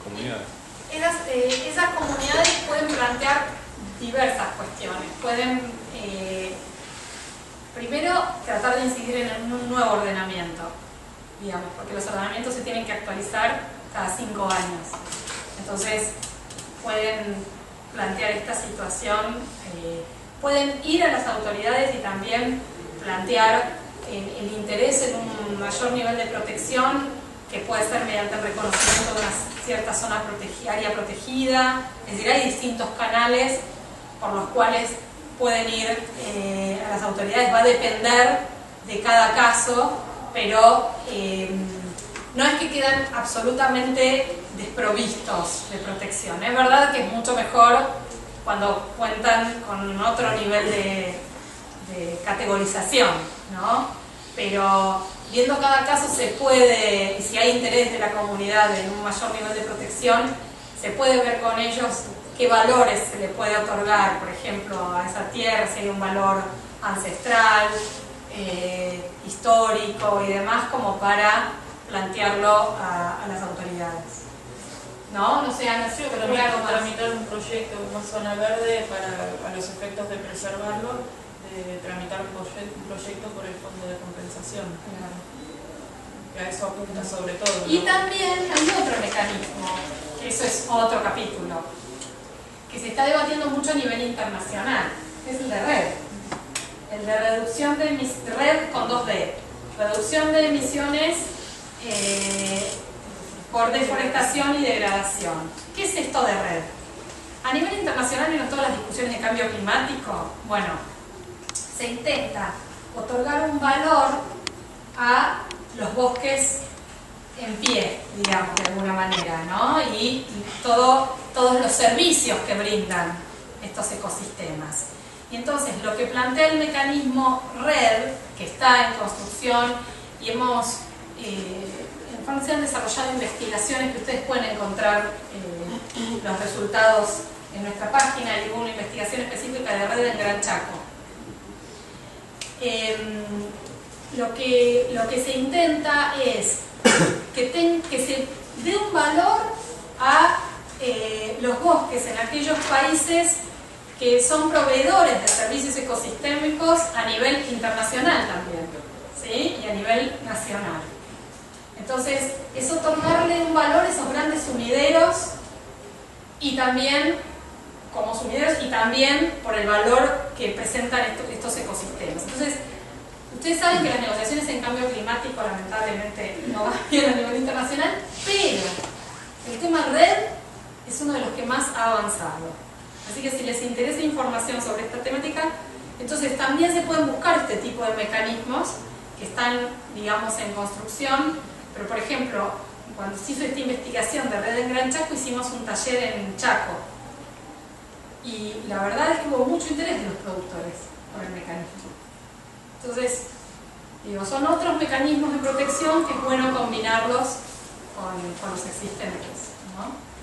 comunidades? Esas comunidades pueden plantear diversas cuestiones. Pueden, primero, tratar de incidir en un nuevo ordenamiento, digamos, porque los ordenamientos se tienen que actualizar cada 5 años. Entonces, pueden plantear esta situación, pueden ir a las autoridades y también plantear el interés en un mayor nivel de protección, que puede ser mediante el reconocimiento de una cierta zona área protegida. Es decir, hay distintos canales por los cuales pueden ir a las autoridades. Va a depender de cada caso, pero no es que quedan absolutamente desprovistos de protección. Es verdad que es mucho mejor cuando cuentan con otro nivel de categorización, ¿no? Pero viendo cada caso se puede, y si hay interés de la comunidad en un mayor nivel de protección, se puede ver con ellos qué valores se le puede otorgar, por ejemplo, a esa tierra, si hay un valor ancestral, histórico y demás, como para plantearlo a las autoridades. No sé, Ana, sí, pero no es tramitar un proyecto como zona verde para, a los efectos de preservarlo, de tramitar un proyecto por el fondo de compensación. Claro. Que a eso apunta sobre todo, ¿no? Y también hay otro mecanismo, que eso es otro capítulo, que se está debatiendo mucho a nivel internacional, es el de RED. El de reducción de RED con 2D. Reducción de emisiones por deforestación y degradación. ¿Qué es esto de RED? A nivel internacional, en todas las discusiones de cambio climático, bueno, se intenta otorgar un valor a los bosques en pie, digamos, de alguna manera, ¿no? Y todos los servicios que brindan estos ecosistemas. Y entonces, lo que plantea el mecanismo RED, que está en construcción, y hemos en Francia se han desarrollado investigaciones que ustedes pueden encontrar los resultados en nuestra página, y hubo una investigación específica de RED en Gran Chaco. Lo que se intenta es que se dé un valor a los bosques en aquellos países que son proveedores de servicios ecosistémicos a nivel internacional también, ¿sí? Y a nivel nacional. Entonces, es otorgarle un valor a esos grandes sumideros, y también como sumideros, y también por el valor que presentan estos ecosistemas. Entonces, ustedes saben que las negociaciones en cambio climático lamentablemente no van bien a nivel internacional, pero el tema RED es uno de los que más ha avanzado. Así que si les interesa información sobre esta temática, entonces también se pueden buscar este tipo de mecanismos que están, digamos, en construcción. Pero, por ejemplo, cuando se hizo esta investigación de RED en Gran Chaco, hicimos un taller en Chaco. Y la verdad es que hubo mucho interés de los productores por el mecanismo. Entonces, digo, son otros mecanismos de protección que es bueno combinarlos con los existentes, ¿no?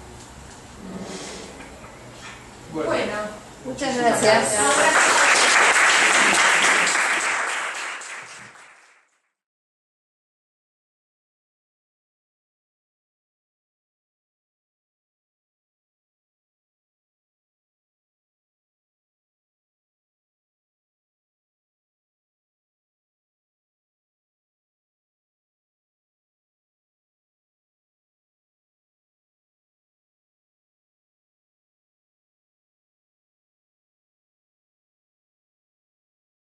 Bueno, muchas gracias.